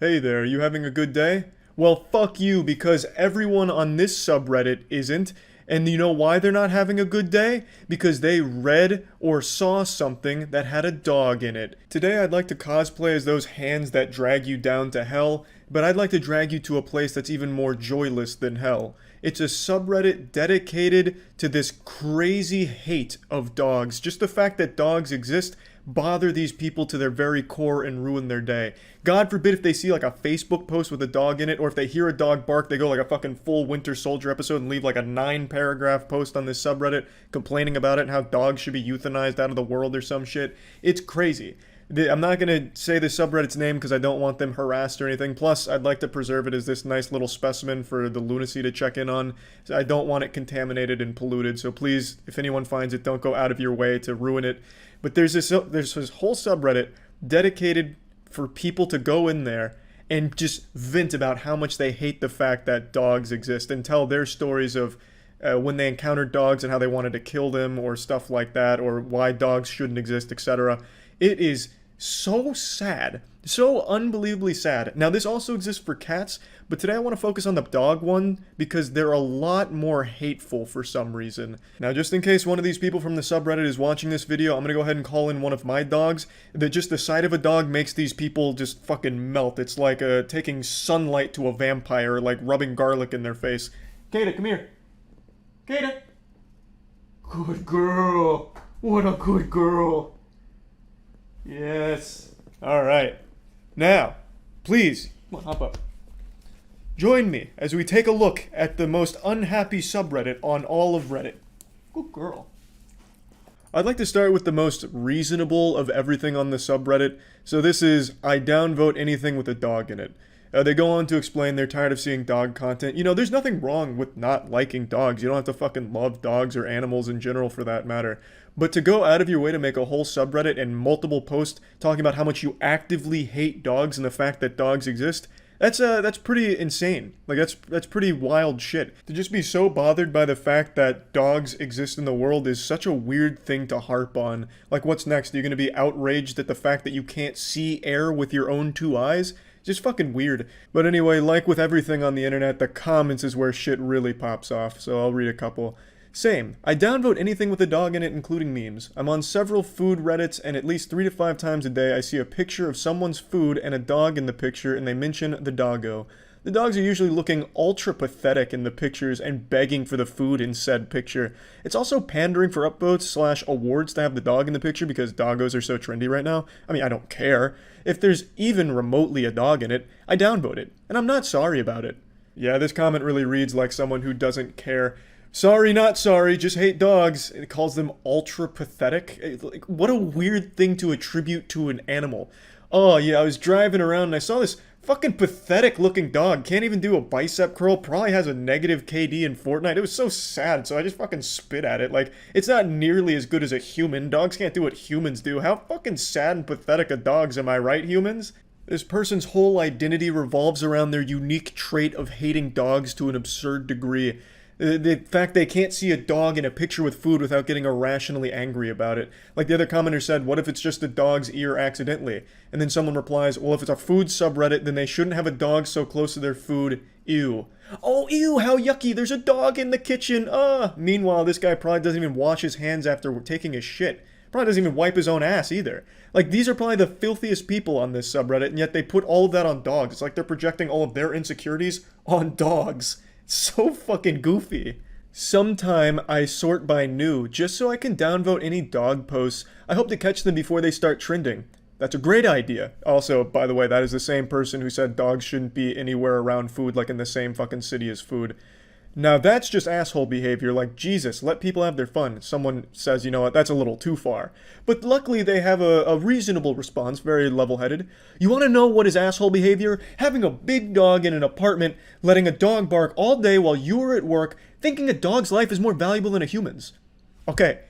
Hey there, you having a good day? Well, fuck you, because everyone on this subreddit isn't. And you know why they're not having a good day? Because they read or saw something that had a dog in it. Today I'd like to cosplay as those hands that drag you down to hell, but I'd like to drag you to a place that's even more joyless than hell. It's a subreddit dedicated to this crazy hate of dogs. Just the fact that dogs exist bother these people to their very core and ruin their day. God forbid if they see like a Facebook post with a dog in it, or if they hear a dog bark, they go like a fucking full Winter Soldier episode and leave like a 9-paragraph post on this subreddit complaining about it and how dogs should be euthanized out of the world or some shit. It's crazy. I'm not going to say the subreddit's name because I don't want them harassed or anything. Plus, I'd like to preserve it as this nice little specimen for the lunacy to check in on. So I don't want it contaminated and polluted. So please, if anyone finds it, don't go out of your way to ruin it. But there's this whole subreddit dedicated for people to go in there and just vent about how much they hate the fact that dogs exist and tell their stories of when they encountered dogs and how they wanted to kill them or stuff like that, or why dogs shouldn't exist, etc. It is so sad. So unbelievably sad. Now, this also exists for cats, but today I want to focus on the dog one because they're a lot more hateful for some reason. Now, just in case one of these people from the subreddit is watching this video, I'm going to go ahead and call in one of my dogs. That just the sight of a dog makes these people just fucking melt. It's like taking sunlight to a vampire, like rubbing garlic in their face. Kata, come here. Kata. Good girl. What a good girl. Yes. Alright. Now, please, come on, hop up. Join me as we take a look at the most unhappy subreddit on all of Reddit. Good girl. I'd like to start with the most reasonable of everything on the subreddit. So this is, I downvote anything with a dog in it. They go on to explain they're tired of seeing dog content. You know, there's nothing wrong with not liking dogs. You don't have to fucking love dogs or animals in general for that matter. But to go out of your way to make a whole subreddit and multiple posts talking about how much you actively hate dogs and the fact that dogs exist, that's pretty insane. Like, that's pretty wild shit. To just be so bothered by the fact that dogs exist in the world is such a weird thing to harp on. Like, what's next? Are you gonna be outraged at the fact that you can't see air with your own two eyes? Just fucking weird. But anyway, like with everything on the internet, the comments is where shit really pops off, so I'll read a couple. Same. I downvote anything with a dog in it, including memes. I'm on several food Reddits, and at least 3 to 5 times a day I see a picture of someone's food and a dog in the picture, and they mention the doggo. The dogs are usually looking ultra pathetic in the pictures and begging for the food in said picture. It's also pandering for upvotes / awards to have the dog in the picture because doggos are so trendy right now. I mean, I don't care. If there's even remotely a dog in it, I downvote it, and I'm not sorry about it. Yeah, this comment really reads like someone who doesn't care. Sorry, not sorry, just hate dogs. It calls them ultra pathetic. Like, what a weird thing to attribute to an animal. Oh yeah, I was driving around and I saw this fucking pathetic looking dog. Can't even do a bicep curl. Probably has a negative KD in Fortnite. It was so sad, so I just fucking spit at it. Like, it's not nearly as good as a human. Dogs can't do what humans do. How fucking sad and pathetic are dogs, am I right, humans? This person's whole identity revolves around their unique trait of hating dogs to an absurd degree. The fact they can't see a dog in a picture with food without getting irrationally angry about it. Like the other commenter said, what if it's just a dog's ear accidentally? And then someone replies, well, if it's a food subreddit, then they shouldn't have a dog so close to their food. Ew. Oh, ew, how yucky, there's a dog in the kitchen. Meanwhile, this guy probably doesn't even wash his hands after taking a shit. Probably doesn't even wipe his own ass either. Like, these are probably the filthiest people on this subreddit, and yet they put all of that on dogs. It's like they're projecting all of their insecurities on dogs. So fucking goofy. Sometime I sort by new, just so I can downvote any dog posts. I hope to catch them before they start trending. That's a great idea. Also, by the way, that is the same person who said dogs shouldn't be anywhere around food, like in the same fucking city as food. Now that's just asshole behavior, like, Jesus, let people have their fun. Someone says, you know what, that's a little too far. But luckily they have a reasonable response, very level-headed. You want to know what is asshole behavior? Having a big dog in an apartment, letting a dog bark all day while you are at work, thinking a dog's life is more valuable than a human's. Okay,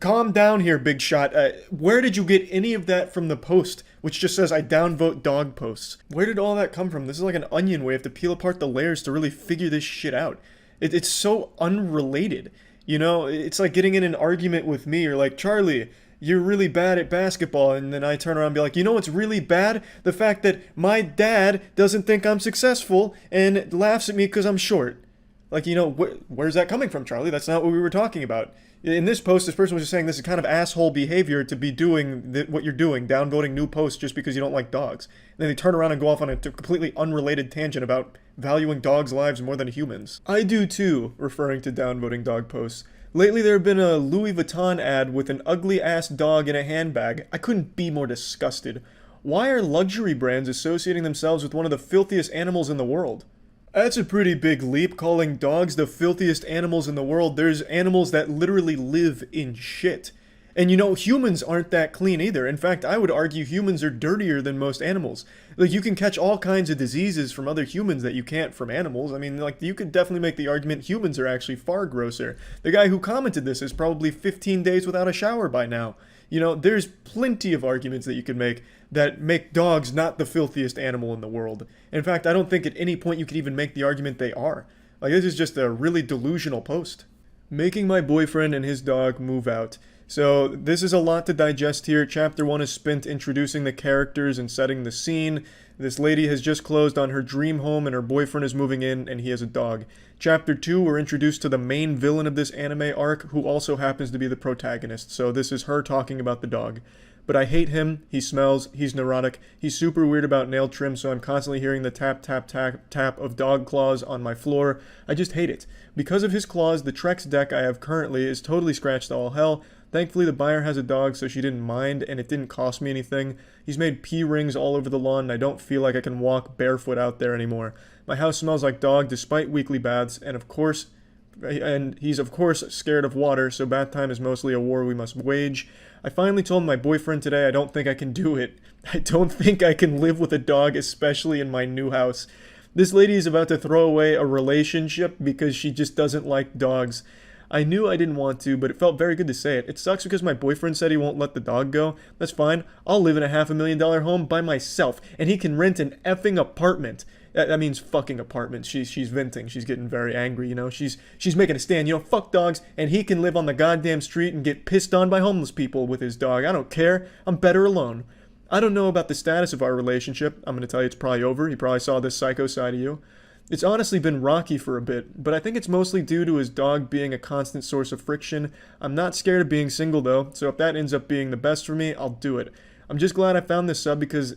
calm down here, big shot. Where did you get any of that from the post, which just says I downvote dog posts? Where did all that come from? This is like an onion where you have to peel apart the layers to really figure this shit out. It's so unrelated, you know? It's like getting in an argument with me, or like, Charlie, you're really bad at basketball. And then I turn around and be like, you know what's really bad? The fact that my dad doesn't think I'm successful and laughs at me because I'm short. Like, you know, where's that coming from, Charlie? That's not what we were talking about. In this post, this person was just saying this is kind of asshole behavior to be doing what you're doing, downvoting new posts just because you don't like dogs. And then they turn around and go off on a completely unrelated tangent about valuing dogs' lives more than humans. I do too, referring to downvoting dog posts. Lately there have been a Louis Vuitton ad with an ugly-ass dog in a handbag. I couldn't be more disgusted. Why are luxury brands associating themselves with one of the filthiest animals in the world? That's a pretty big leap, calling dogs the filthiest animals in the world. There's animals that literally live in shit. And you know, humans aren't that clean either. In fact, I would argue humans are dirtier than most animals. Like, you can catch all kinds of diseases from other humans that you can't from animals. I mean, like, you could definitely make the argument humans are actually far grosser. The guy who commented this is probably 15 days without a shower by now. You know, there's plenty of arguments that you could make that make dogs not the filthiest animal in the world. In fact, I don't think at any point you could even make the argument they are. Like, this is just a really delusional post. Making my boyfriend and his dog move out. So, this is a lot to digest here. Chapter 1 is spent introducing the characters and setting the scene. This lady has just closed on her dream home and her boyfriend is moving in and he has a dog. Chapter 2, we're introduced to the main villain of this anime arc, who also happens to be the protagonist. So this is her talking about the dog. But I hate him, he smells, he's neurotic, he's super weird about nail trim, so I'm constantly hearing the tap, tap, tap, tap of dog claws on my floor. I just hate it. Because of his claws, the Trex deck I have currently is totally scratched to all hell. Thankfully, the buyer has a dog, so she didn't mind, and it didn't cost me anything. He's made pee rings all over the lawn, and I don't feel like I can walk barefoot out there anymore. My house smells like dog despite weekly baths, and he's of course scared of water, so bath time is mostly a war we must wage. I finally told my boyfriend today I don't think I can do it. I don't think I can live with a dog, especially in my new house. This lady is about to throw away a relationship because she just doesn't like dogs. I knew I didn't want to, but it felt very good to say it. It sucks because my boyfriend said he won't let the dog go. That's fine. I'll live in a $500,000 home by myself, and he can rent an effing apartment. That means fucking apartment. She's venting. She's getting very angry, you know. She's making a stand. You know, fuck dogs, and he can live on the goddamn street and get pissed on by homeless people with his dog. I don't care. I'm better alone. I don't know about the status of our relationship. I'm going to tell you it's probably over. He probably saw this psycho side of you. It's honestly been rocky for a bit, but I think it's mostly due to his dog being a constant source of friction. I'm not scared of being single though, so if that ends up being the best for me, I'll do it. I'm just glad I found this sub because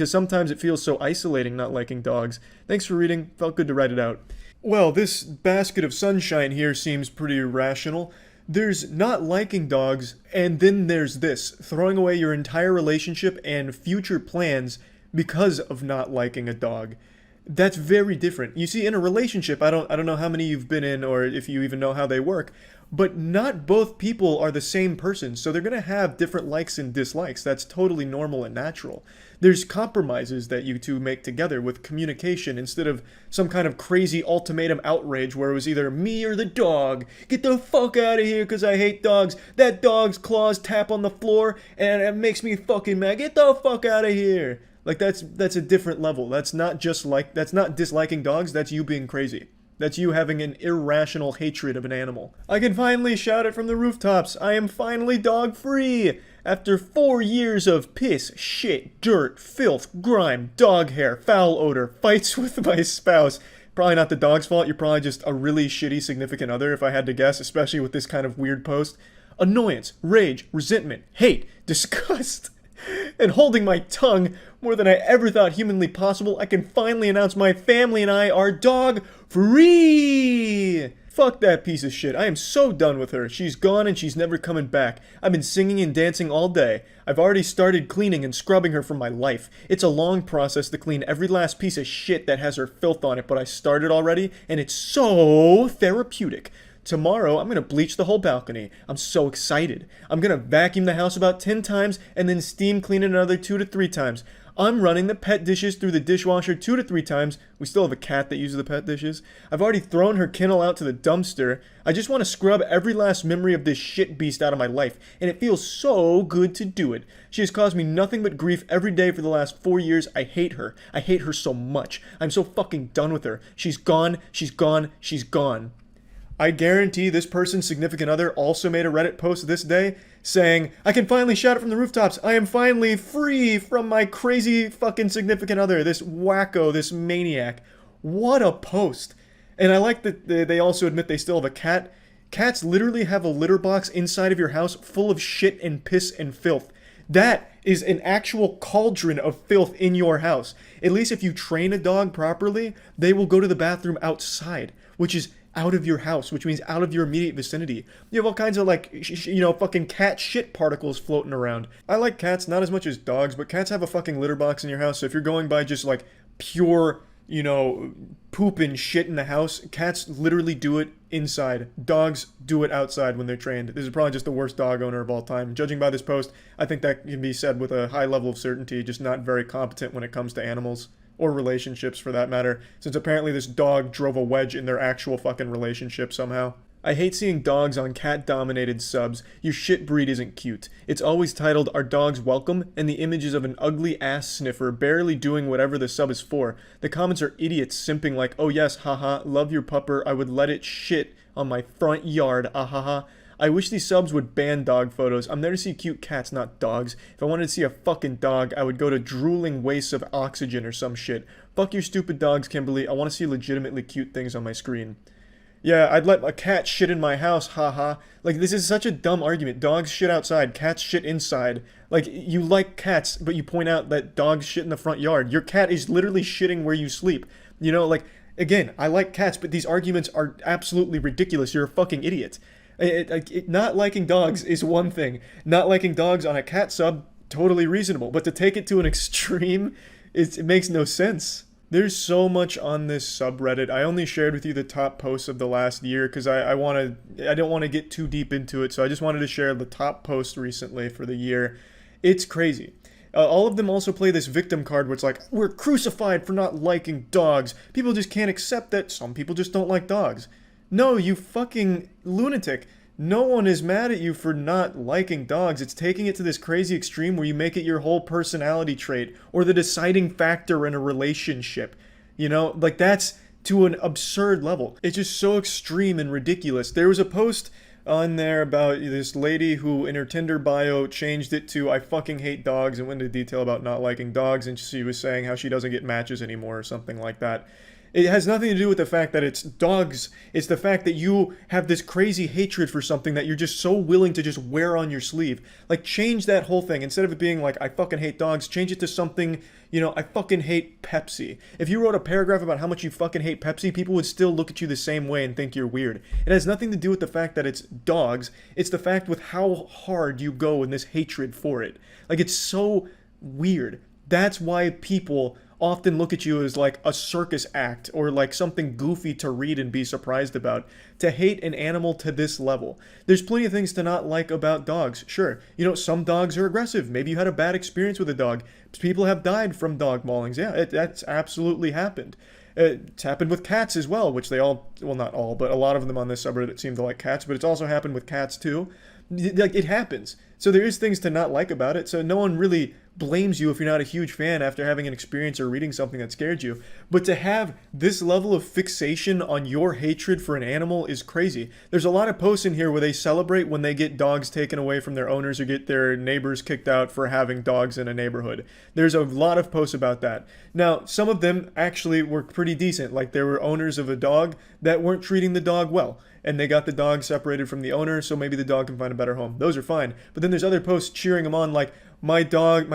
sometimes it feels so isolating not liking dogs. Thanks for reading. Felt good to write it out. Well, this basket of sunshine here seems pretty rational. There's not liking dogs, and then there's this, throwing away your entire relationship and future plans because of not liking a dog. That's very different. You see, in a relationship, I don't know how many you've been in or if you even know how they work, but not both people are the same person, so they're going to have different likes and dislikes. That's totally normal and natural. There's compromises that you two make together with communication instead of some kind of crazy ultimatum outrage where it was either me or the dog. Get the fuck out of here because I hate dogs. That dog's claws tap on the floor and it makes me fucking mad. Get the fuck out of here. Like, that's a different level. That's not disliking dogs, that's you being crazy. That's you having an irrational hatred of an animal. I can finally shout it from the rooftops. I am finally dog free! After 4 years of piss, shit, dirt, filth, grime, dog hair, foul odor, fights with my spouse. Probably not the dog's fault, you're probably just a really shitty significant other if I had to guess, especially with this kind of weird post. Annoyance, rage, resentment, hate, disgust. And holding my tongue more than I ever thought humanly possible, I can finally announce my family and I are dog free! Fuck that piece of shit. I am so done with her. She's gone and she's never coming back. I've been singing and dancing all day. I've already started cleaning and scrubbing her from my life. It's a long process to clean every last piece of shit that has her filth on it, but I started already, and it's so therapeutic. Tomorrow, I'm going to bleach the whole balcony. I'm so excited. I'm going to vacuum the house about 10 times and then steam clean it another 2 to 3 times. I'm running the pet dishes through the dishwasher 2 to 3 times. We still have a cat that uses the pet dishes. I've already thrown her kennel out to the dumpster. I just want to scrub every last memory of this shit beast out of my life, and it feels so good to do it. She has caused me nothing but grief every day for the last 4 years. I hate her. I hate her so much. I'm so fucking done with her. She's gone. She's gone. She's gone. I guarantee this person's significant other also made a Reddit post this day saying, I can finally shout it from the rooftops. I am finally free from my crazy fucking significant other, this wacko, this maniac. What a post. And I like that they also admit they still have a cat. Cats literally have a litter box inside of your house full of shit and piss and filth. That is an actual cauldron of filth in your house. At least if you train a dog properly, they will go to the bathroom outside, which is out of your house, which means out of your immediate vicinity. You have all kinds of fucking cat shit particles floating around. I like cats not as much as dogs, but cats have a fucking litter box in your house, so if you're going by just like pure, poop and shit in the house, cats literally do it inside. Dogs do it outside when they're trained. This is probably just the worst dog owner of all time. Judging by this post, I think that can be said with a high level of certainty, just not very competent when it comes to animals. Or relationships, for that matter, since apparently this dog drove a wedge in their actual fucking relationship somehow. I hate seeing dogs on cat-dominated subs. Your shit breed isn't cute. It's always titled, Are Dogs Welcome? And the images of an ugly ass sniffer barely doing whatever the sub is for. The comments are idiots simping like, oh yes, haha, love your pupper, I would let it shit on my front yard, ahaha. I wish these subs would ban dog photos. I'm there to see cute cats, not dogs. If I wanted to see a fucking dog, I would go to drooling wastes of oxygen or some shit. Fuck your stupid dogs, Kimberly. I want to see legitimately cute things on my screen. Yeah, I'd let a cat shit in my house, haha. Like, this is such a dumb argument. Dogs shit outside, cats shit inside. Like, you like cats, but you point out that dogs shit in the front yard. Your cat is literally shitting where you sleep. Again, I like cats, but these arguments are absolutely ridiculous. You're a fucking idiot. Not liking dogs is one thing. Not liking dogs on a cat sub, totally reasonable. But to take it to an extreme, it makes no sense. There's so much on this subreddit. I only shared with you the top posts of the last year because I don't want to get too deep into it. So I just wanted to share the top post recently for the year. It's crazy. All of them also play this victim card where it's like, we're crucified for not liking dogs. People just can't accept that some people just don't like dogs. No, you fucking lunatic. No one is mad at you for not liking dogs. It's taking it to this crazy extreme where you make it your whole personality trait or the deciding factor in a relationship. That's to an absurd level. It's just so extreme and ridiculous. There was a post on there about this lady who in her Tinder bio changed it to I fucking hate dogs and went into detail about not liking dogs, and she was saying how she doesn't get matches anymore or something like that. It has nothing to do with the fact that it's dogs. It's the fact that you have this crazy hatred for something that you're just so willing to just wear on your sleeve. Like, change that whole thing. Instead of it being like, I fucking hate dogs, change it to something, I fucking hate Pepsi. If you wrote a paragraph about how much you fucking hate Pepsi, people would still look at you the same way and think you're weird. It has nothing to do with the fact that it's dogs. It's the fact with how hard you go in this hatred for it. Like, it's so weird. That's why people often look at you as like a circus act or like something goofy to read and be surprised about. To hate an animal to this level. There's plenty of things to not like about dogs. Sure, some dogs are aggressive. Maybe you had a bad experience with a dog. People have died from dog maulings. Yeah, that's absolutely happened. It's happened with cats as well, which they all, well, not all, but a lot of them on this subreddit seem to like cats, but it's also happened with cats too. Like, it happens. So there is things to not like about it. So no one really blames you if you're not a huge fan after having an experience or reading something that scared you. But to have this level of fixation on your hatred for an animal is crazy. There's a lot of posts in here where they celebrate when they get dogs taken away from their owners or get their neighbors kicked out for having dogs in a neighborhood. There's a lot of posts about that. Now, some of them actually were pretty decent. Like, there were owners of a dog that weren't treating the dog well, and they got the dog separated from the owner, so maybe the dog can find a better home. Those are fine. But then there's other posts cheering them on, like, my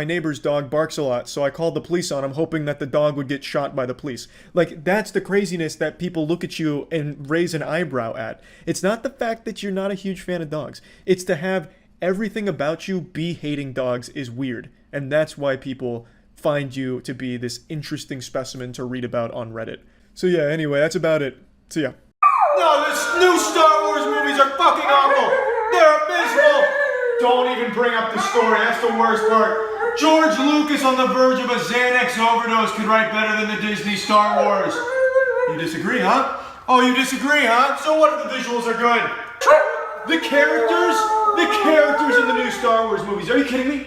neighbor's dog barks a lot, so I called the police on him, hoping that the dog would get shot by the police. Like, that's the craziness that people look at you and raise an eyebrow at. It's not the fact that you're not a huge fan of dogs. It's to have everything about you be hating dogs is weird. And that's why people find you to be this interesting specimen to read about on Reddit. So yeah, anyway, that's about it. See ya. No, the new Star Wars movies are fucking awful. They're abysmal. Don't even bring up the story. That's the worst part. George Lucas on the verge of a Xanax overdose could write better than the Disney Star Wars. You disagree, huh? Oh, you disagree, huh? So what if the visuals are good? The characters in the new Star Wars movies. Are you kidding me?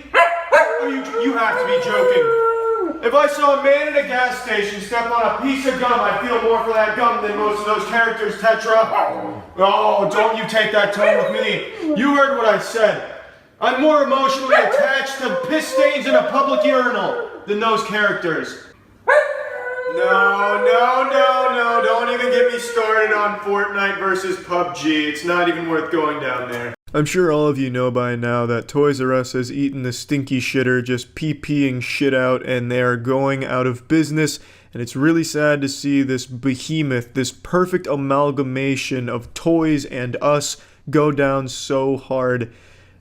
You have to be joking. If I saw a man at a gas station step on a piece of gum, I'd feel more for that gum than most of those characters, Tetra. Oh, don't you take that tone with me. You heard what I said. I'm more emotionally attached to piss stains in a public urinal than those characters. No, don't even get me started on Fortnite versus PUBG. It's not even worth going down there. I'm sure all of you know by now that Toys R Us has eaten the stinky shitter, just pee-peeing shit out, and they are going out of business. And it's really sad to see this behemoth, this perfect amalgamation of toys and us, go down so hard.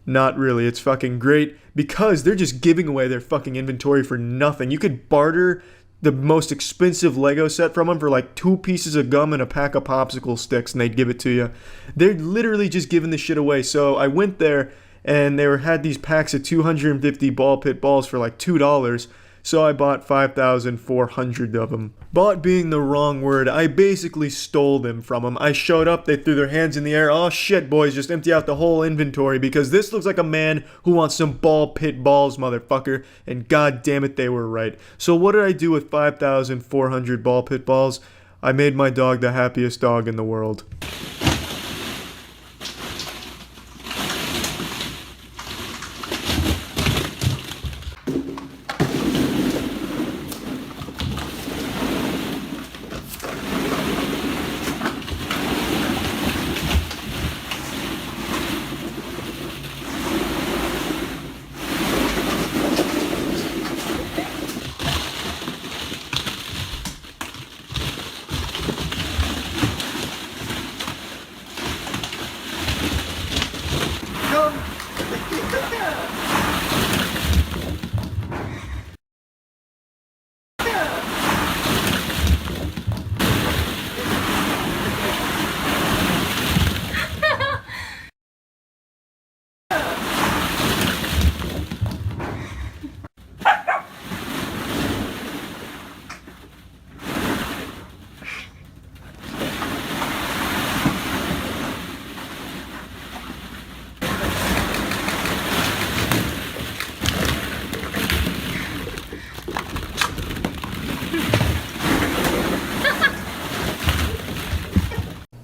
Not really, it's fucking great, because they're just giving away their fucking inventory for nothing. You could barter the most expensive Lego set from them for like 2 pieces of gum and a pack of popsicle sticks, and they'd give it to you. They're literally just giving this shit away. So I went there, and they had these packs of 250 ball pit balls for like $2. So I bought 5,400 of them. Bought being the wrong word. I basically stole them from them. I showed up, they threw their hands in the air. Oh shit, boys, just empty out the whole inventory because this looks like a man who wants some ball pit balls, motherfucker. And god damn it, they were right. So what did I do with 5,400 ball pit balls? I made my dog the happiest dog in the world.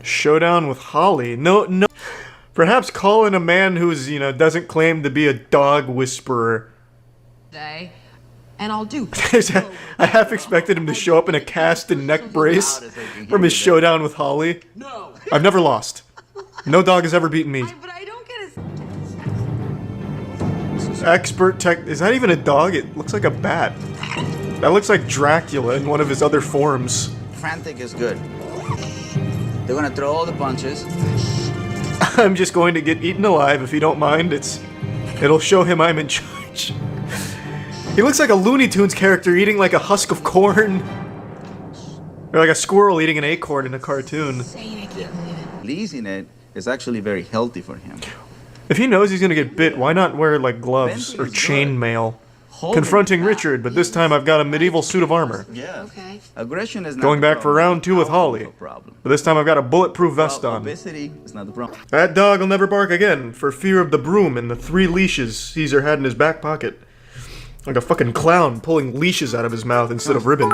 Showdown with Holly. No. Perhaps calling a man who's, doesn't claim to be a dog whisperer. And I'll do. I half expected him to show up in a cast and neck brace from his showdown with Holly. No. I've never lost. No dog has ever beaten me. But I don't get his... Expert tech. Is that even a dog? It looks like a bat. That looks like Dracula in one of his other forms. Frantic is good. They're gonna throw all the punches. I'm just going to get eaten alive if you don't mind. It'll show him I'm in charge. He looks like a Looney Tunes character eating like a husk of corn. Or like a squirrel eating an acorn in a cartoon. Releasing it is actually very healthy for him. If he knows he's gonna get bit, why not wear like gloves or chainmail? Confronting Richard, but this time I've got a medieval suit of armor. Yeah. Okay. Aggression is not Going back for round 2 with Holly. But this time I've got a bulletproof vest on. Obesity is not the problem. That dog will never bark again, for fear of the broom and the 3 leashes Caesar had in his back pocket. Like a fucking clown pulling leashes out of his mouth instead of ribbon.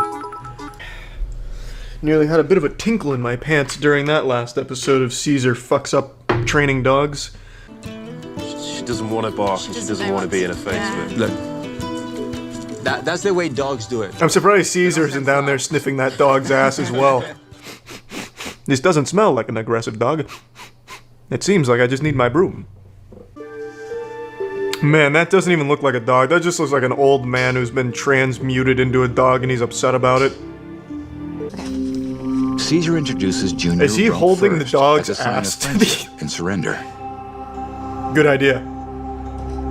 Nearly had a bit of a tinkle in my pants during that last episode of Caesar Fucks Up Training Dogs. She doesn't want to bark and she doesn't want to be in her face, but look. That's the way dogs do it. I'm surprised Caesar isn't down there sniffing that dog's ass as well. This doesn't smell like an aggressive dog. It seems like I just need my broom. Man, that doesn't even look like a dog. That just looks like an old man who's been transmuted into a dog and he's upset about it. Caesar introduces Junior. Is he holding the dog's ass to the... and surrender. Good idea.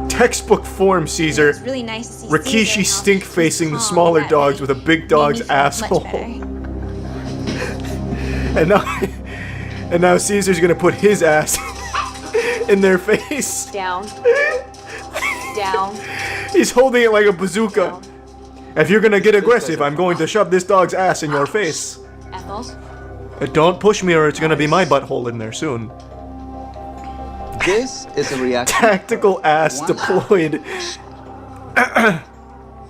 Textbook form, Caesar. It's really nice to see Rikishi Caesar stink facing the smaller dogs with a big dog's asshole. And now Caesar's gonna put his ass in their face. Down. Down. He's holding it like a bazooka. If you're gonna get aggressive, I'm going to shove this dog's ass in your face. Ethel. Don't push me or it's gonna be my butthole in there soon. This is a reaction. Tactical ass deployed.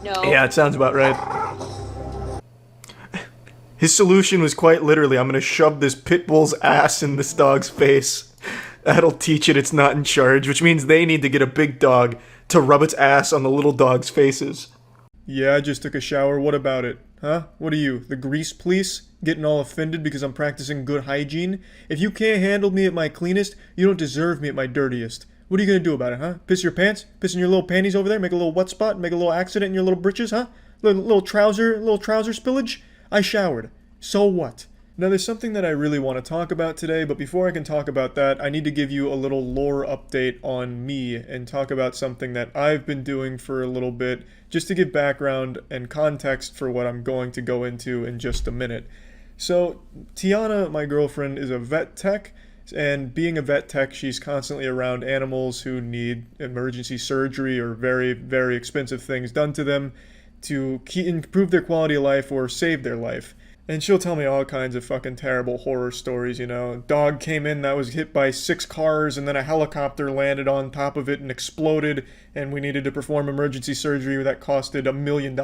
No. Yeah, it sounds about right. His solution was quite literally, I'm gonna shove this pit bull's ass in this dog's face. That'll teach it it's not in charge, which means they need to get a big dog to rub its ass on the little dog's faces. Yeah, I just took a shower. What about it? Huh? What are you, the grease police? Getting all offended because I'm practicing good hygiene? If you can't handle me at my cleanest, you don't deserve me at my dirtiest. What are you gonna do about it, huh? Piss your pants? Piss in your little panties over there? Make a little wet spot? Make a little accident in your little britches, huh? Little trouser spillage? I showered. So what? Now there's something that I really want to talk about today, but before I can talk about that, I need to give you a little lore update on me and talk about something that I've been doing for a little bit, just to give background and context for what I'm going to go into in just a minute. So, Tiana, my girlfriend, is a vet tech, and being a vet tech, she's constantly around animals who need emergency surgery or very, very expensive things done to them to improve their quality of life or save their life. And she'll tell me all kinds of fucking terrible horror stories, you know. Dog came in that was hit by 6 cars and then a helicopter landed on top of it and exploded and we needed to perform emergency surgery that costed $1 million.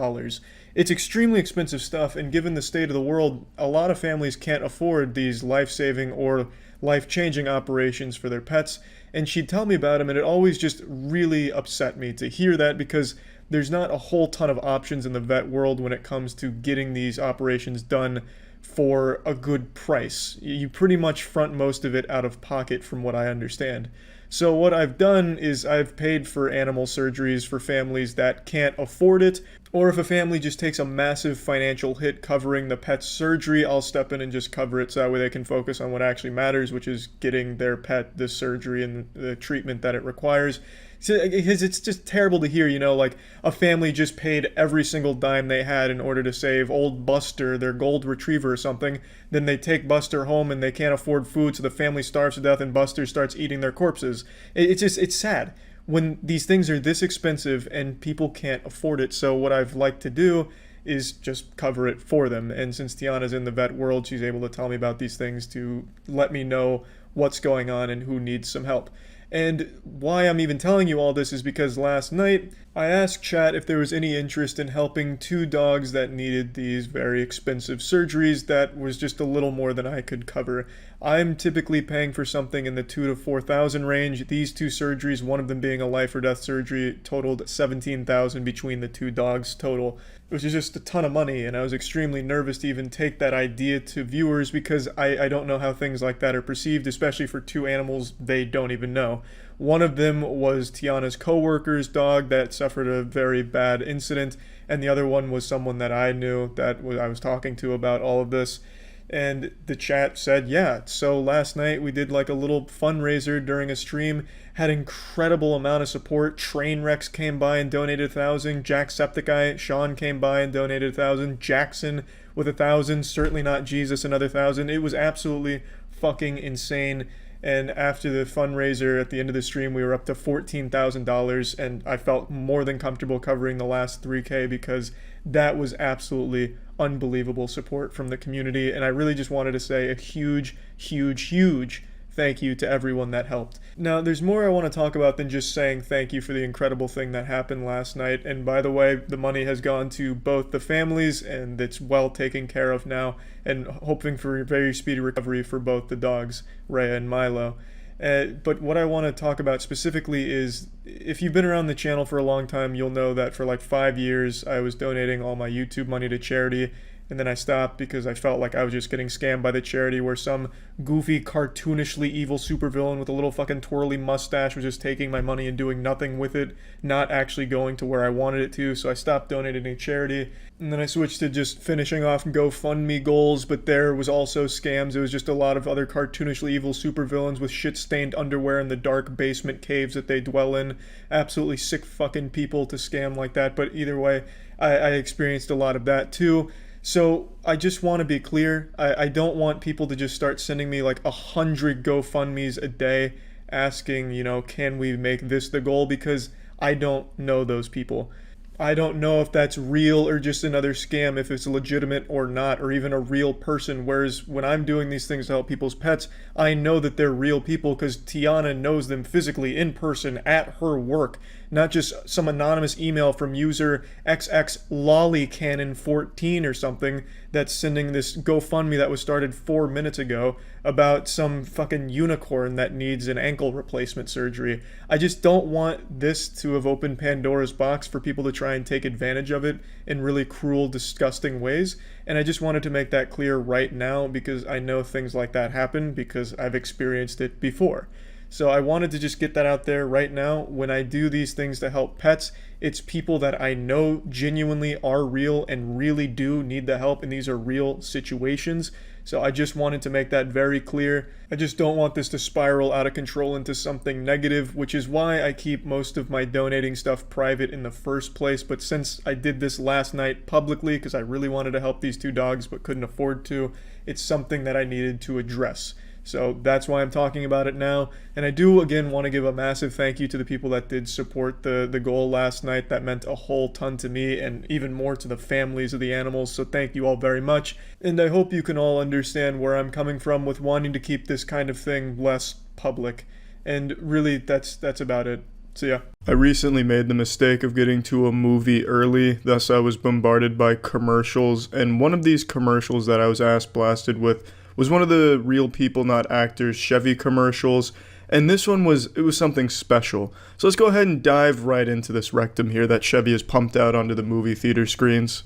It's extremely expensive stuff, and given the state of the world, a lot of families can't afford these life-saving or life-changing operations for their pets. And she'd tell me about them, and it always just really upset me to hear that, because there's not a whole ton of options in the vet world when it comes to getting these operations done for a good price. You pretty much front most of it out of pocket from what I understand. So what I've done is I've paid for animal surgeries for families that can't afford it, or if a family just takes a massive financial hit covering the pet's surgery, I'll step in and just cover it so that way they can focus on what actually matters, which is getting their pet the surgery and the treatment that it requires. Because it's just terrible to hear, you know, like a family just paid every single dime they had in order to save old Buster, their gold retriever or something. Then they take Buster home and they can't afford food, so the family starves to death and Buster starts eating their corpses. It's sad when these things are this expensive and people can't afford it. So what I've liked to do is just cover it for them. And since Tiana's in the vet world, she's able to tell me about these things to let me know what's going on and who needs some help. And why I'm even telling you all this is because last night I asked chat if there was any interest in helping 2 dogs that needed these very expensive surgeries that was just a little more than I could cover. I'm typically paying for something in the $2,000 to $4,000 range. These 2 surgeries, one of them being a life or death surgery, totaled $17,000 between the 2 dogs total, which is just a ton of money, and I was extremely nervous to even take that idea to viewers because I don't know how things like that are perceived, especially for 2 animals they don't even know. One of them was Tiana's coworker's dog that suffered a very bad incident, and the other one was someone that I knew that I was talking to about all of this. And the chat said, yeah. So last night we did like a little fundraiser during a stream, had incredible amount of support. Trainwrecks came by and donated 1,000. Jacksepticeye, Sean came by and donated 1,000. Jackson with 1,000. Certainly not Jesus, another 1,000. It was absolutely fucking insane. And after the fundraiser at the end of the stream, we were up to $14,000, and I felt more than comfortable covering the last 3K because that was absolutely unbelievable support from the community. And I really just wanted to say a huge, huge, huge thank you to everyone that helped. Now, there's more I want to talk about than just saying thank you for the incredible thing that happened last night. And by the way, the money has gone to both the families, and it's well taken care of now, and hoping for a very speedy recovery for both the dogs, Rhea and Milo. But what I want to talk about specifically is, if you've been around the channel for a long time, you'll know that for like 5 years, I was donating all my YouTube money to charity. And then I stopped because I felt like I was just getting scammed by the charity, where some goofy, cartoonishly evil supervillain with a little fucking twirly mustache was just taking my money and doing nothing with it, not actually going to where I wanted it to. So I stopped donating to charity. And then I switched to just finishing off GoFundMe goals, but there was also scams. It was just a lot of other cartoonishly evil supervillains with shit-stained underwear in the dark basement caves that they dwell in. Absolutely sick fucking people to scam like that. But either way, I experienced a lot of that too. So I just want to be clear. I don't want people to just start sending me like 100 GoFundMes a day asking, you know, can we make this the goal? Because I don't know those people. I don't know if that's real or just another scam, if it's legitimate or not, or even a real person. Whereas when I'm doing these things to help people's pets, I know that they're real people because Tiana knows them physically in person at her work, not just some anonymous email from user XXLollycannon14 or something that's sending this GoFundMe that was started 4 minutes ago about some fucking unicorn that needs an ankle replacement surgery. I just don't want this to have opened Pandora's box for people to try and take advantage of it in really cruel, disgusting ways. And I just wanted to make that clear right now because I know things like that happen because I've experienced it before. So I wanted to just get that out there right now. When I do these things to help pets, it's people that I know genuinely are real and really do need the help, and these are real situations. So I just wanted to make that very clear. I just don't want this to spiral out of control into something negative, which is why I keep most of my donating stuff private in the first place. But since I did this last night publicly because I really wanted to help these two dogs but couldn't afford to, it's something that I needed to address. So that's why I'm talking about it now. And I do, again, want to give a massive thank you to the people that did support the goal last night. That meant a whole ton to me and even more to the families of the animals. So thank you all very much. And I hope you can all understand where I'm coming from with wanting to keep this kind of thing less public. And really, that's about it. So yeah. I recently made the mistake of getting to a movie early, thus I was bombarded by commercials. And one of these commercials that I was ass blasted with was one of the Real People Not Actors Chevy commercials, and this one was something special. So let's go ahead and dive right into this rectum here that Chevy has pumped out onto the movie theater screens.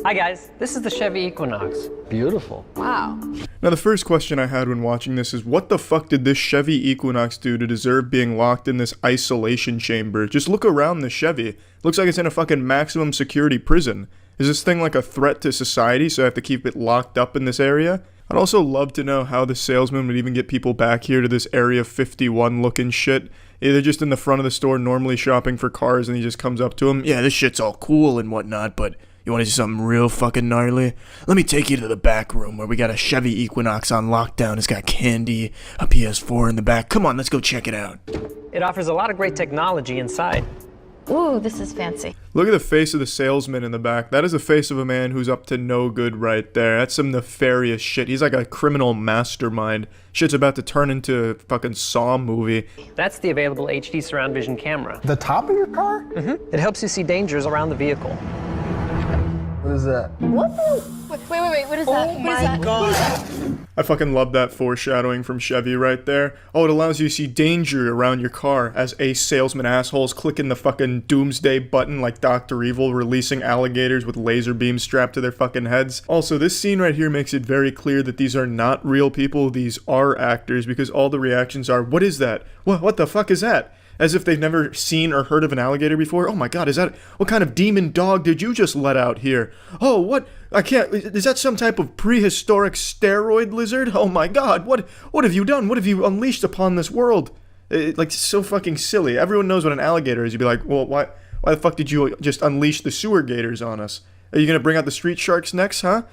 Hi guys, this is the Chevy Equinox. Beautiful. Wow. Now the first question I had when watching this is, what the fuck did this Chevy Equinox do to deserve being locked in this isolation chamber? Just look around the Chevy. Looks like it's in a fucking maximum security prison. Is this thing like a threat to society, so I have to keep it locked up in this area? I'd also love to know how the salesman would even get people back here to this Area 51 looking shit. They're just in the front of the store normally shopping for cars and he just comes up to them. Yeah, this shit's all cool and whatnot, but you want to see something real fucking gnarly? Let me take you to the back room where we got a Chevy Equinox on lockdown. It's got candy, a PS4 in the back. Come on, let's go check it out. It offers a lot of great technology inside. Ooh, this is fancy. Look at the face of the salesman in the back. That is the face of a man who's up to no good right there. That's some nefarious shit. He's like a criminal mastermind. Shit's about to turn into a fucking Saw movie. That's the available HD surround vision camera. The top of your car? Mm-hmm. It helps you see dangers around the vehicle. What is that? What? Wait, what is that? Oh my god. I fucking love that foreshadowing from Chevy right there. Oh, it allows you to see danger around your car as ace salesman assholes clicking the fucking doomsday button like Dr. Evil, releasing alligators with laser beams strapped to their fucking heads. Also, this scene right here makes it very clear that these are not real people, these are actors, because all the reactions are, what is that? What the fuck is that? As if they've never seen or heard of an alligator before. Oh my god, what kind of demon dog did you just let out here? Oh, what? Is that some type of prehistoric steroid lizard? Oh my god, what have you done? What have you unleashed upon this world? It's so fucking silly. Everyone knows what an alligator is. You'd be like, well, why the fuck did you just unleash the sewer gators on us? Are you gonna bring out the street sharks next, huh?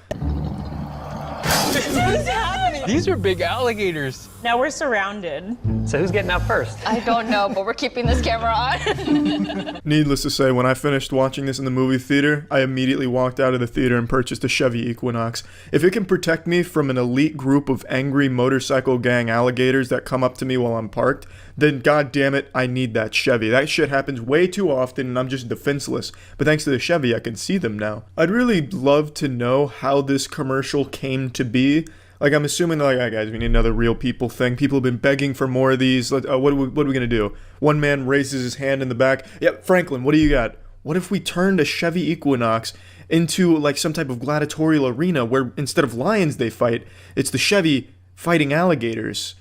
These are big alligators. Now we're surrounded. So who's getting out first? I don't know, but we're keeping this camera on. Needless to say, when I finished watching this in the movie theater, I immediately walked out of the theater and purchased a Chevy Equinox. If it can protect me from an elite group of angry motorcycle gang alligators that come up to me while I'm parked, then god damn it, I need that Chevy. That shit happens way too often and I'm just defenseless. But thanks to the Chevy, I can see them now. I'd really love to know how this commercial came to be. Like, I'm assuming, like, alright guys, we need another real people thing. People have been begging for more of these. What are we going to do? One man raises his hand in the back. Yep, Franklin, what do you got? What if we turned a Chevy Equinox into, like, some type of gladiatorial arena where instead of lions they fight, it's the Chevy fighting alligators?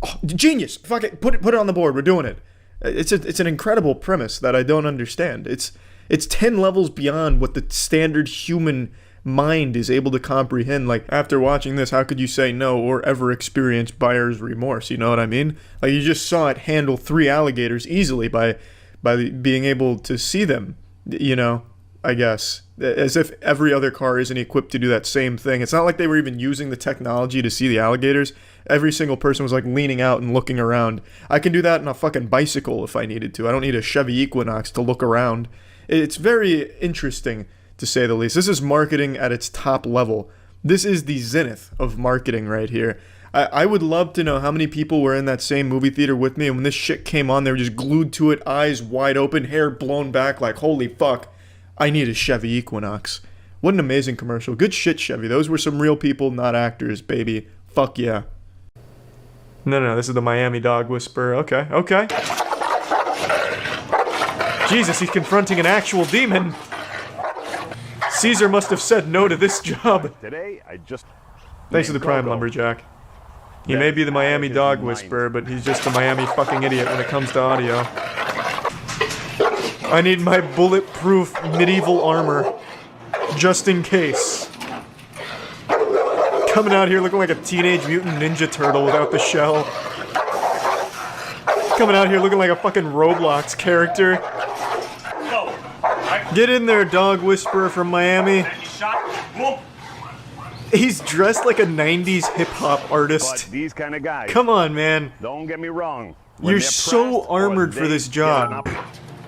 Oh, genius! Fuck it, put it on the board. We're doing it. It's an incredible premise that I don't understand. It's 10 levels beyond what the standard human mind is able to comprehend. Like, after watching this, how could you say no or ever experience buyer's remorse? You know what I mean? Like, you just saw it handle 3 alligators easily by being able to see them, you know, I guess. As if every other car isn't equipped to do that same thing. It's not like they were even using the technology to see the alligators. Every single person was like leaning out and looking around. I can do that on a fucking bicycle if I needed to. I don't need a Chevy Equinox to look around. It's very interesting, to say the least. This is marketing at its top level. This is the zenith of marketing right here. I would love to know how many people were in that same movie theater with me, and when this shit came on, they were just glued to it, eyes wide open, hair blown back, like, holy fuck, I need a Chevy Equinox. What an amazing commercial. Good shit, Chevy. Those were some real people, not actors, baby. Fuck yeah. No, this is the Miami Dog Whisperer. Okay. Jesus, he's confronting an actual demon. Caesar must have said no to this job. Today, I just... Thanks to the Prime Lumberjack. He may be the Miami Dog Whisperer, but he's just a Miami fucking idiot when it comes to audio. I need my bulletproof medieval armor. Just in case. Coming out here looking like a Teenage Mutant Ninja Turtle without the shell. Coming out here looking like a fucking Roblox character. Get in there, Dog Whisperer from Miami. He's dressed like a 90s hip-hop artist. But these kind of guys, come on, man. Don't get me wrong. You're so armored for this job.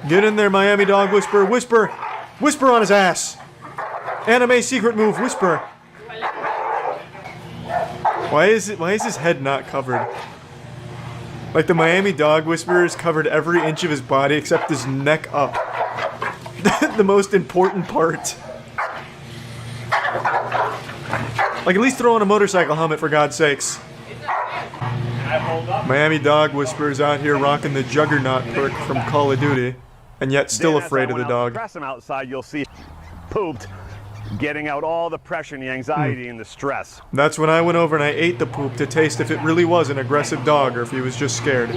Get in there, Miami Dog Whisperer. Whisper on his ass. Anime secret move, whisper. Why is his head not covered? Like the Miami Dog Whisperer's covered every inch of his body except his neck up. The most important part. Like, at least throw on a motorcycle helmet, for God's sakes. Miami Dog Whisperer's out here rocking the Juggernaut perk from Call of Duty, and yet still afraid of the dog. Press him outside, you'll see pooped, getting out all the pressure and the anxiety and the stress. That's when I went over and I ate the poop to taste if it really was an aggressive dog or if he was just scared.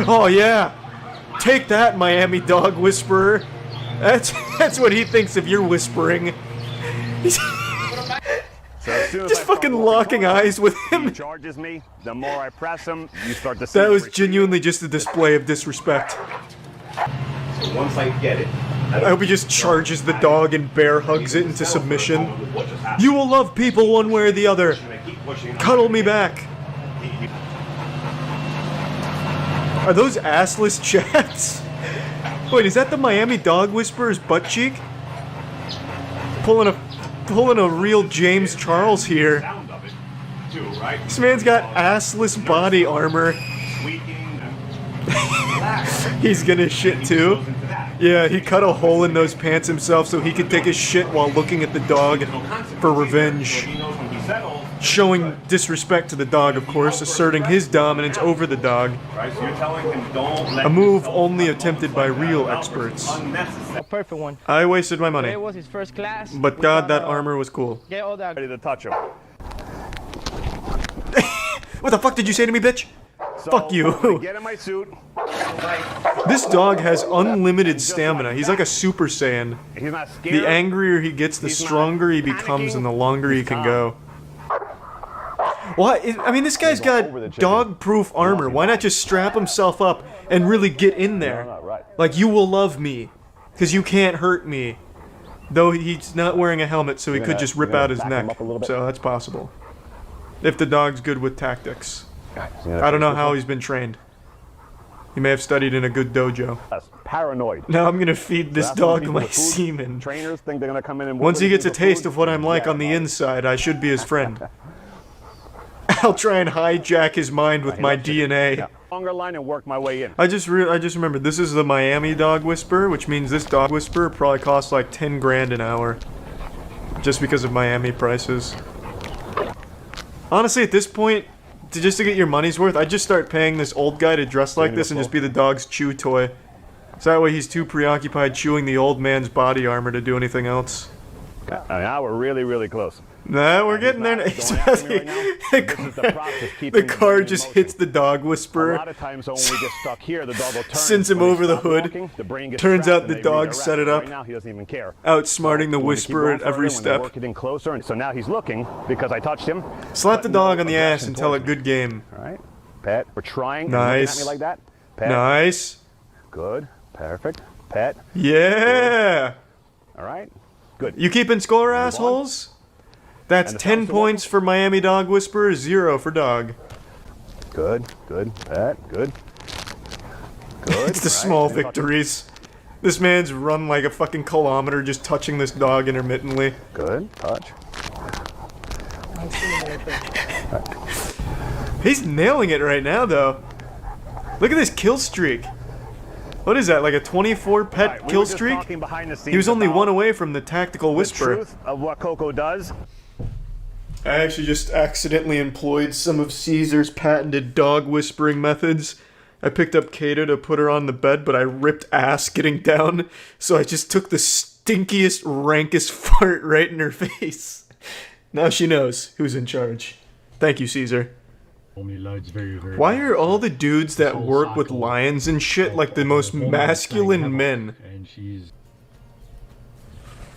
Oh yeah! Take that, Miami Dog Whisperer! That's what he thinks if you're whispering. Just fucking locking eyes with him. He charges me, the more I press him, you start to see. That was genuinely just a display of disrespect. So once I get it, I hope he just charges the dog and bear hugs it into submission. You will love people one way or the other. Cuddle me back. Are those assless chats? Wait, is that the Miami Dog Whisperer's butt cheek? Pulling a real James Charles here. This man's got assless body armor. He's gonna shit too. Yeah, he cut a hole in those pants himself so he could take a shit while looking at the dog for revenge. Showing disrespect to the dog, of course, asserting his dominance over the dog. A move only attempted by real experts. A perfect one. I wasted my money. It was his first class. But God, that armor was cool. Get all that. Ready to touch him. What the fuck did you say to me, bitch? Fuck you. Get in my suit. This dog has unlimited stamina. He's like a Super Saiyan. He's not scared. The angrier he gets, the stronger he becomes, and the longer he can go. What? I mean, this guy's got dog-proof armor. Why not just strap himself up and really get in there? Like, you will love me, because you can't hurt me. Though he's not wearing a helmet, so he could just rip out his neck. So that's possible. If the dog's good with tactics. I don't know how he's been trained. He may have studied in a good dojo. Paranoid. Now I'm gonna feed this dog my semen. Trainers think they're gonna come in and once he gets a taste of what I'm like on the inside, I should be his friend. I'll try and hijack his mind with my DNA. Longer line and work my way in. I just remembered this is the Miami Dog Whisperer, which means this dog whisperer probably costs like 10 grand an hour, just because of Miami prices. Honestly, at this point, just to get your money's worth, I'd just start paying this old guy to dress like this and just be the dog's chew toy. So that way he's too preoccupied chewing the old man's body armor to do anything else. Now we're really, really close. Nah, we're getting there. The car just hits the dog whisperer. A lot of times when we get stuck here, the dog will turn. Sends him over the hood. Turns out the dog set it up. Right now he doesn't even care. Outsmarting the whisperer at every step. Work it in closer, and so now he's looking because I touched him. Slap the dog on the ass and tell it good game. All right, pet. We're trying. Nice. At me like that. Pet. Nice. Good. Perfect. Pet. Yeah. Good. All right. Good. You keeping score, assholes? That's 10 points for Miami Dog Whisperer, 0 for dog. Good, good, pet, good. Good. It's the small victories. This man's run like a fucking kilometer just touching this dog intermittently. Good touch. He's nailing it right now, though. Look at this kill streak. What is that, like a 24 pet kill streak? He was only one away from the tactical whisperer. The truth of what Coco does. I actually just accidentally employed some of Caesar's patented dog whispering methods. I picked up Kata to put her on the bed, but I ripped ass getting down, so I just took the stinkiest, rankest fart right in her face. Now she knows who's in charge. Thank you, Caesar. Why are all the dudes that work with lions and shit like the most masculine men?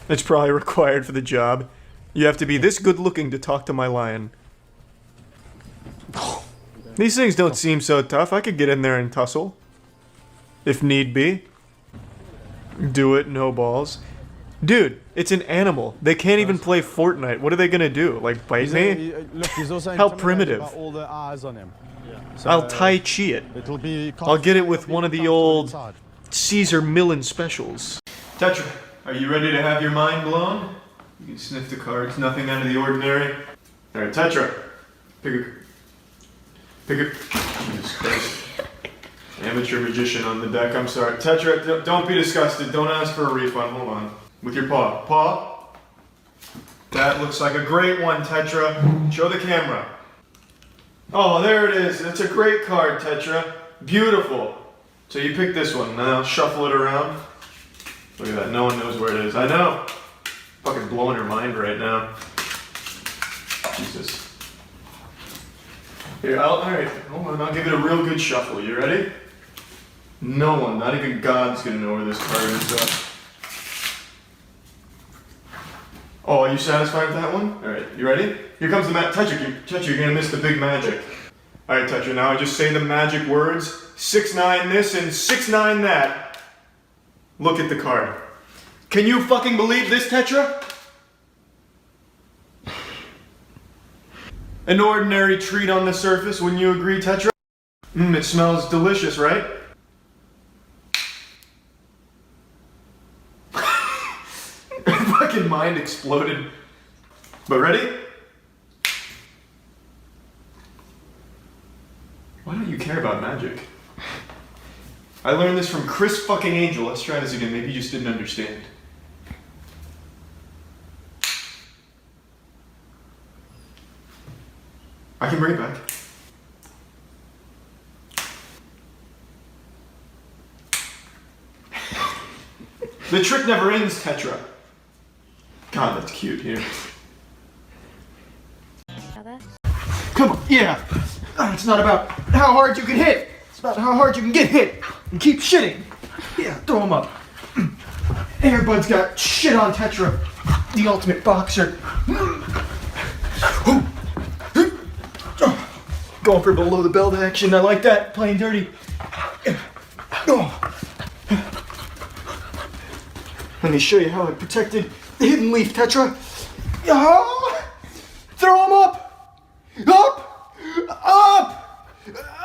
It's probably required for the job. You have to be this good looking to talk to my lion. These things don't seem so tough. I could get in there and tussle. If need be. Do it, no balls. Dude, it's an animal. They can't even play Fortnite. What are they gonna do? Like, bite me? How primitive. I'll Tai Chi it. I'll get it with one of the old Caesar Millen specials. Tetra, are you ready to have your mind blown? You can sniff the cards, nothing out of the ordinary. Alright, Tetra. Pick a... Jesus Christ. Amateur magician on the deck, I'm sorry. Tetra, don't be disgusted. Don't ask for a refund. Hold on. With your paw. Paw. That looks like a great one, Tetra. Show the camera. Oh, there it is. That's a great card, Tetra. Beautiful. So you pick this one. Now shuffle it around. Look at that. No one knows where it is. I know. Fucking blowing her mind right now. Jesus. Here, alright. Hold on. I'll give it a real good shuffle. You ready? No one, not even God's gonna know where this card is. Oh, are you satisfied with that one? Alright, you ready? Here comes the Tetra, you're gonna miss the big magic. Alright, Tetra, now I just say the magic words. 6-9 this and 6-9 that. Look at the card. Can you fucking believe this, Tetra? An ordinary treat on the surface, wouldn't you agree, Tetra? It smells delicious, right? Fucking mind exploded. But ready? Why don't you care about magic? I learned this from Chris fucking Angel. Let's try this again. Maybe you just didn't understand. I can bring it back. The trick never ends, Tetra. God, that's cute here. Come on, yeah. It's not about how hard you can hit. It's about how hard you can get hit and keep shitting. Yeah, throw him up. Airbud's got shit on Tetra, the ultimate boxer. Going for below the belt action. I like that. Playing dirty. Let me show you how I protected the hidden leaf, Tetra. Throw him up! Up! Up!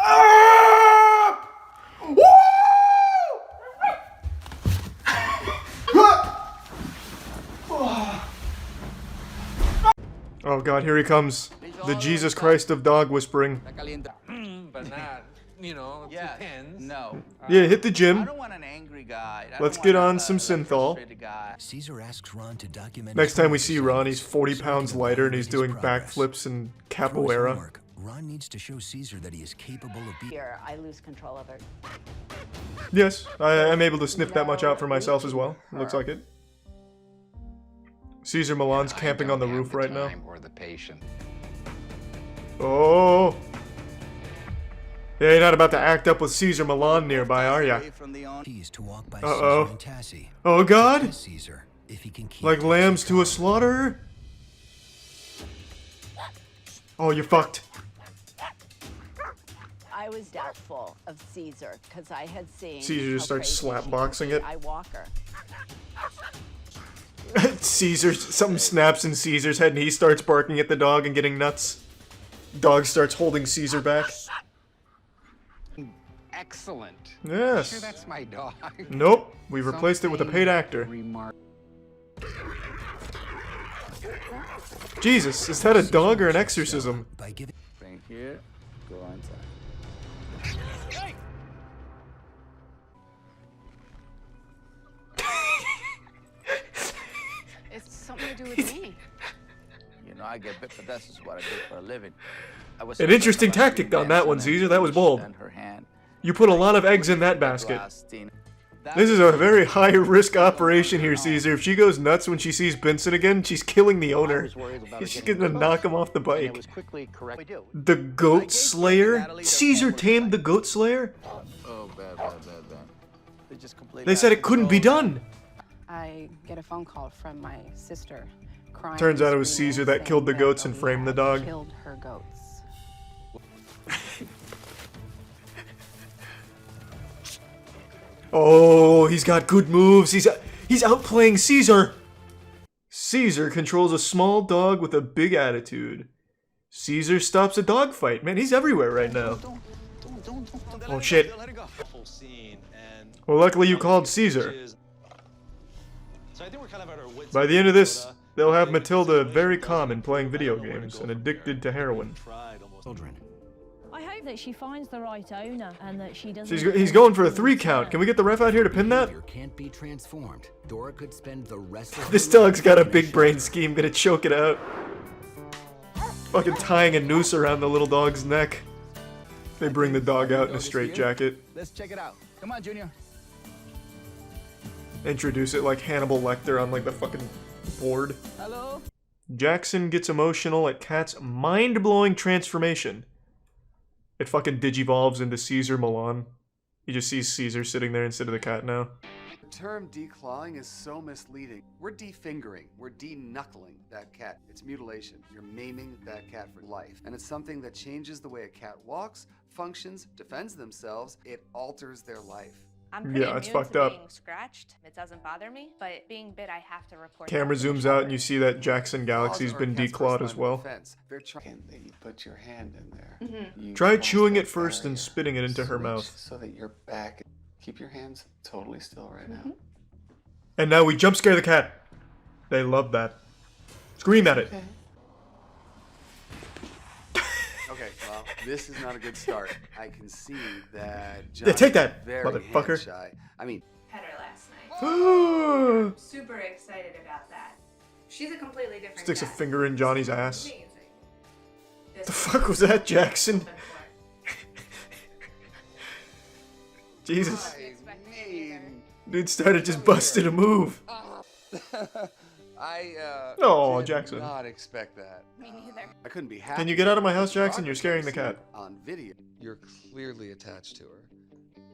Up! Woo! Oh god, here he comes. The Jesus Christ of dog whispering. But not, you know, depends. No. Yeah, hit the gym. I don't want an angry guy. Let's get on some synthol. Caesar asks Ron to document. Next time we see Ron, he's 40 pounds lighter and he's doing backflips and capoeira. Ron needs to show Caesar that he is capable of being. Here, I lose control of it. Yes, I'm able to sniff that much out for myself as well. Looks like it. Caesar Milan's camping on the roof right now. Oh. Yeah, you're not about to act up with Caesar Milan nearby, are ya? Uh-oh. Oh god? Like lambs to a slaughter? Oh, you're fucked. I was doubtful of Caesar because I had seen Caesar just starts slap-boxing it. I walk her. Caesar, something snaps in Caesar's head and he starts barking at the dog and getting nuts. Dog starts holding Caesar back. excellent. Yes. Sure, that's my dog. Nope. We've replaced it with a paid actor. Jesus, is that a dog or an exorcism? Right here, go inside. It's something to do with me. You know, I get bit, but that's just what I do for a living. An interesting tactic on that one, Caesar. That was bold. You put a lot of eggs in that basket. This is a very high-risk operation here, Caesar. If she goes nuts when she sees Benson again, she's killing the owner. She's gonna knock him off the bike. The Goat Slayer? Caesar tamed the Goat Slayer? Oh, bad. They said it couldn't be done. I get a phone call from my sister crying. Turns out it was Caesar that killed the goats and framed the dog. Killed her goats. Oh, he's got good moves. He's outplaying Caesar. Caesar controls a small dog with a big attitude. Caesar stops a dog fight. Man, he's everywhere right now. Oh shit. Well, luckily you called Caesar. By the end of this, they'll have Matilda very calm and playing video games and addicted to heroin. I hope that she finds the right owner and that she doesn't. He's going for a 3 count. Can we get the ref out here to pin that? Can't be transformed. Dora could spend the rest of This dog's got a big brain scheme. Gonna choke it out. Fucking tying a noose around the little dog's neck. They bring the dog out in a straitjacket. Let's check it out. Come on, Junior. Introduce it like Hannibal Lecter on like the fucking board. Hello? Jackson gets emotional at Cat's mind-blowing transformation. It fucking digivolves into Caesar Milan. You just see Caesar sitting there instead of the cat now. The term declawing is so misleading. We're defingering, we're de-knuckling that cat. It's mutilation. You're maiming that cat for life. And it's something that changes the way a cat walks, functions, defends themselves. It alters their life. I'm pretty Yeah, it's immune fucked to up. being scratched. It doesn't bother me, but being bit, I have to report. Camera zooms out and you see that Jackson Galaxy's been declawed as well. They're trying. You put your hand in there. You Try cross chewing that it first and barrier. spitting it into her Switch mouth. so that your back. Keep your hands totally still right now. And now we jump scare the cat. They love that. Scream at it. Okay, well, this is not a good start. I can see that Yeah, take that, Johnny's very motherfucker. hand-shy. I mean, Pet her last night. Super excited about that. She's a completely different Sticks a cat. finger in Johnny's ass. Amazing. The fuck was that, Jackson? Jesus. Dude started just busting a move. Oh, Jackson. did not expect that. Me neither. I couldn't be happy. Can you get out of my house, Jackson? You're scaring the cat. On video, you're clearly attached to her.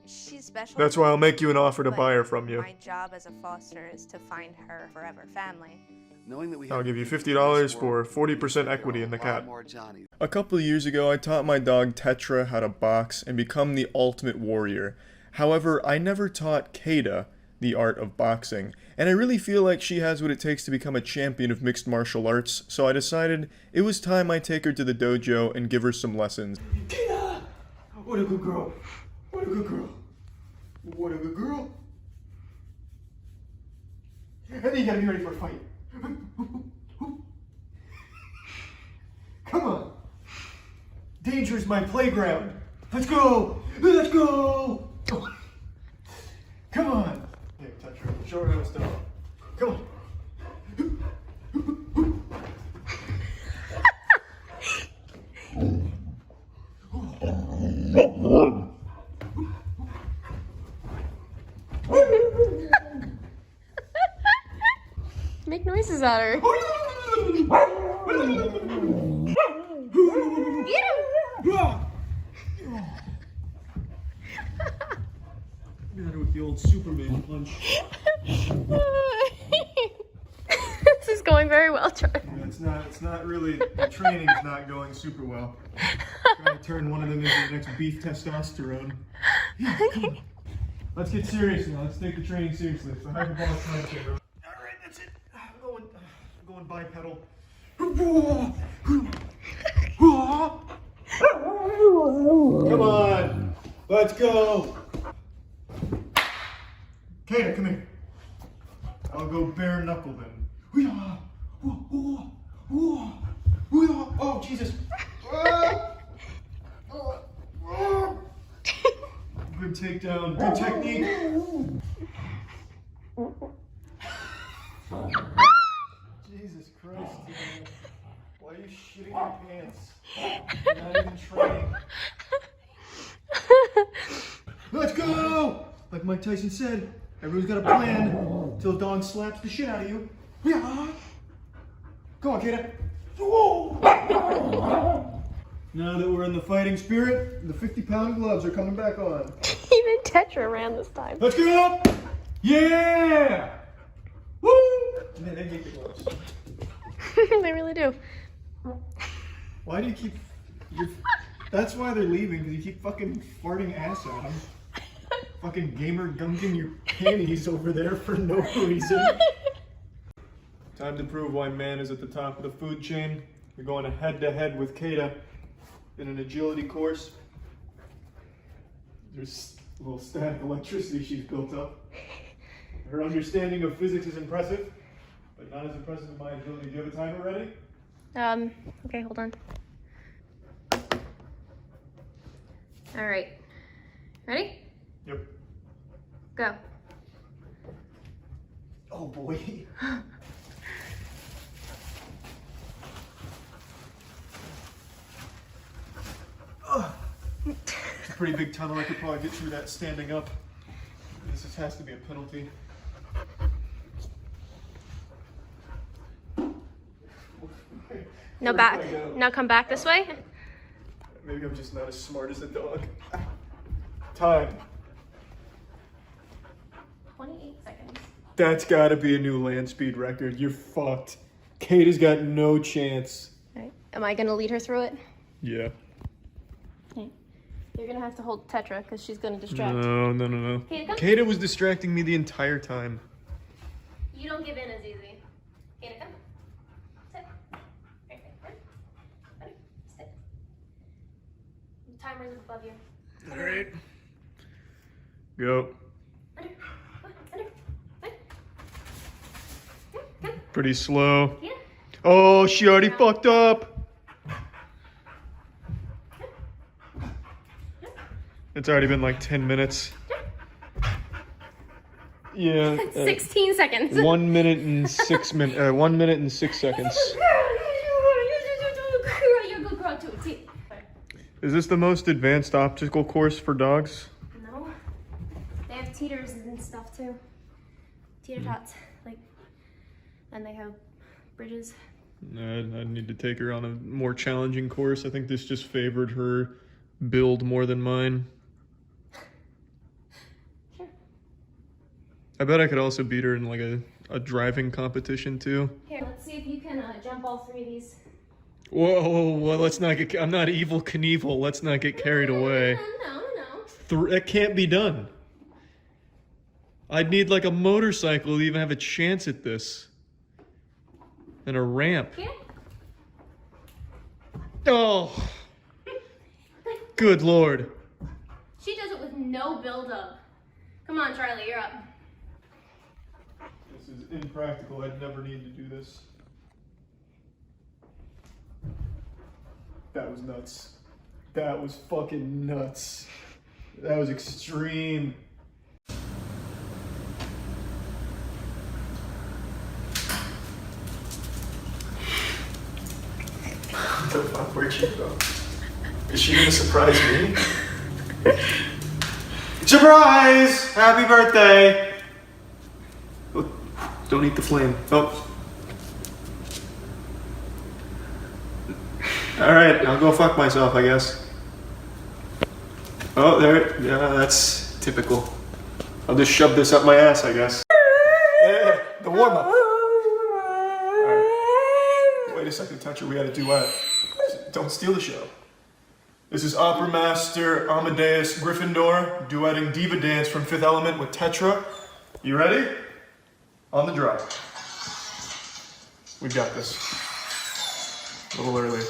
She's special. That's why I'll make you an offer to buy her from you. My job as a foster is to find her forever family. Knowing that we I'll have give you $50 for 40% equity in the cat. more Johnny. A couple of years ago, I taught my dog Tetra how to box and become the ultimate warrior. However, I never taught Kata the art of boxing, and I really feel like she has what it takes to become a champion of mixed martial arts, so I decided it was time I take her to the dojo and give her some lessons. Tina! What a good girl. What a good girl. What a good girl. And then you gotta be ready for a fight. Come on. Danger is my playground. Let's go. Let's go. Come on. Here, touch her. Show her how it's done. Come on. Make noises at her. Got her with the old Superman punch. This is going very well, Charlie. Yeah, it's not really, the training's not going super well. Trying to turn one of them into the next beef testosterone. Yeah, come on. Let's get serious now. Let's take the training seriously. It's a hyperbolic timetable. Alright, that's it. I'm going bipedal. Come on. Let's go. Kata, come here. I'll go bare knuckle then. Oh, Jesus. Good takedown, good technique. Jesus Christ, man. Why are you shitting your pants? You're not even training. Let's go! Like Mike Tyson said, everyone's got a plan till Dawn slaps the shit out of you. Yeah. Go on, Kata. Now that we're in the fighting spirit, the 50-pound gloves are coming back on. Even Tetra ran this time. Let's go! Yeah! Woo! Man, they hate the gloves. They really do. Why do you keep... That's why they're leaving, because you keep fucking farting ass at them. Fucking gamer gunking your panties over there for no reason. Time to prove why man is at the top of the food chain. We're going head-to-head with Kata in an agility course. There's a little static electricity she's built up. Her understanding of physics is impressive, but not as impressive as my agility. Do you have a timer ready? Okay, hold on. All right. Ready? Yep. Go. Oh boy. It's a pretty big tunnel. I could probably get through that standing up. This has to be a penalty. No back. Now come back this way. Maybe I'm just not as smart as a dog. Time. 28 seconds. That's gotta be a new land speed record. You're fucked. Kata's got no chance. All right. Am I gonna lead her through it? Yeah. Okay. You're gonna have to hold Tetra because she's gonna distract. No. Kata, come. Kata was distracting me the entire time. You don't give in as easy. Kata, come. Sit. Right. Sit. The timer's above you. All right. Go. Pretty slow. Yeah. Oh, she already fucked up. It's already been like 10 minutes. Yeah. 16 seconds. 1 minute and 6 minutes. 1 minute and 6 seconds. Is this the most advanced obstacle course for dogs? No. They have teeters and stuff too. Teeter tots, like, and they have bridges. I need to take her on a more challenging course. I think this just favored her build more than mine. Sure. I bet I could also beat her in like a driving competition too. Here, let's see if you can jump all 3 of these. Whoa, let's not get, I'm not Evel Knievel. Let's not get carried away. No. That can't be done. I'd need like a motorcycle to even have a chance at this. And a ramp. Yeah. Oh. Good Lord. She does it with no build-up. Come on, Charlie, you're up. This is impractical. I'd never need to do this. That was nuts. That was fucking nuts. That was extreme. What the fuck? Where'd she go? Is she gonna surprise me? Surprise! Happy birthday! Oh, don't eat the flame. Oh. Alright, I'll go fuck myself, I guess. Oh, there. Yeah, that's typical. I'll just shove this up my ass, I guess. Yeah, the warm-up. Alright. Wait a second, Tetra, we had a duet. Don't steal the show. This is Opera Master Amadeus Gryffindor duetting Diva Dance from Fifth Element with Tetra. You ready? On the draw. We got this. A little early.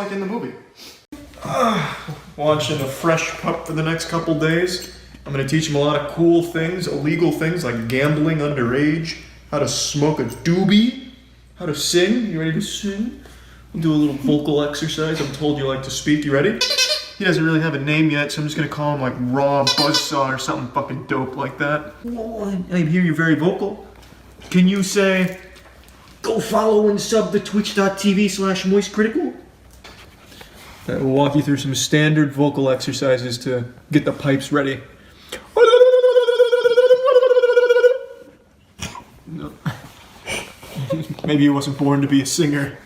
like in the movie. Launching a fresh pup for the next couple days. I'm gonna teach him a lot of cool things, illegal things like gambling underage, how to smoke a doobie, how to sing. You ready to sing? We'll do a little vocal exercise. I'm told you like to speak. You ready? He doesn't really have a name yet, so I'm just gonna call him like Raw Buzzsaw or something fucking dope like that. I hear you're very vocal. Can you say, go follow and sub to twitch.tv/moistcritical? We'll walk you through some standard vocal exercises to get the pipes ready. No. Maybe he wasn't born to be a singer.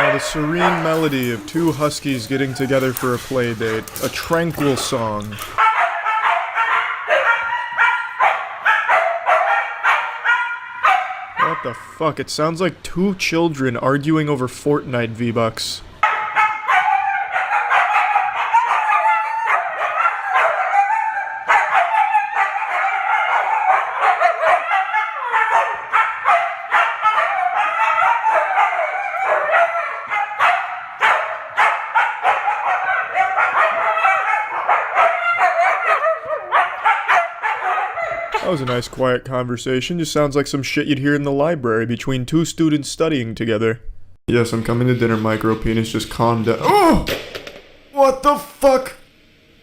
The serene melody of two huskies getting together for a play date. A tranquil song. What the fuck? It sounds like two children arguing over Fortnite V-Bucks. That was a nice quiet conversation. Just sounds like some shit you'd hear in the library between two students studying together. Yes, I'm coming to dinner, micropenis. Just calm down. Oh! What the fuck?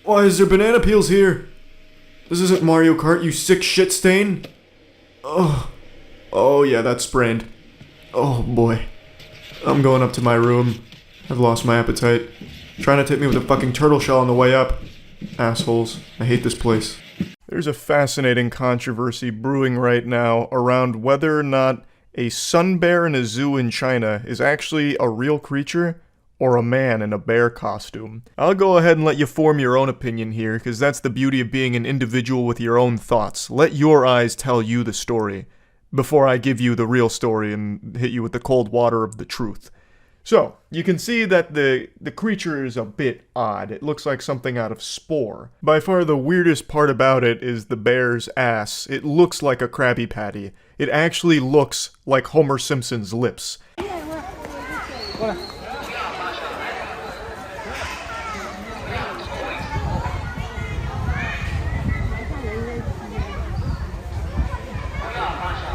Why is there banana peels here? This isn't Mario Kart, you sick shit stain. Oh. Oh yeah, that's sprained. Oh boy. I'm going up to my room. I've lost my appetite. Trying to tip me with a fucking turtle shell on the way up. Assholes. I hate this place. There's a fascinating controversy brewing right now around whether or not a sun bear in a zoo in China is actually a real creature or a man in a bear costume. I'll go ahead and let you form your own opinion here, because that's the beauty of being an individual with your own thoughts. Let your eyes tell you the story before I give you the real story and hit you with the cold water of the truth. So, you can see that the creature is a bit odd. It looks like something out of Spore. By far the weirdest part about it is the bear's ass. It looks like a Krabby Patty. It actually looks like Homer Simpson's lips.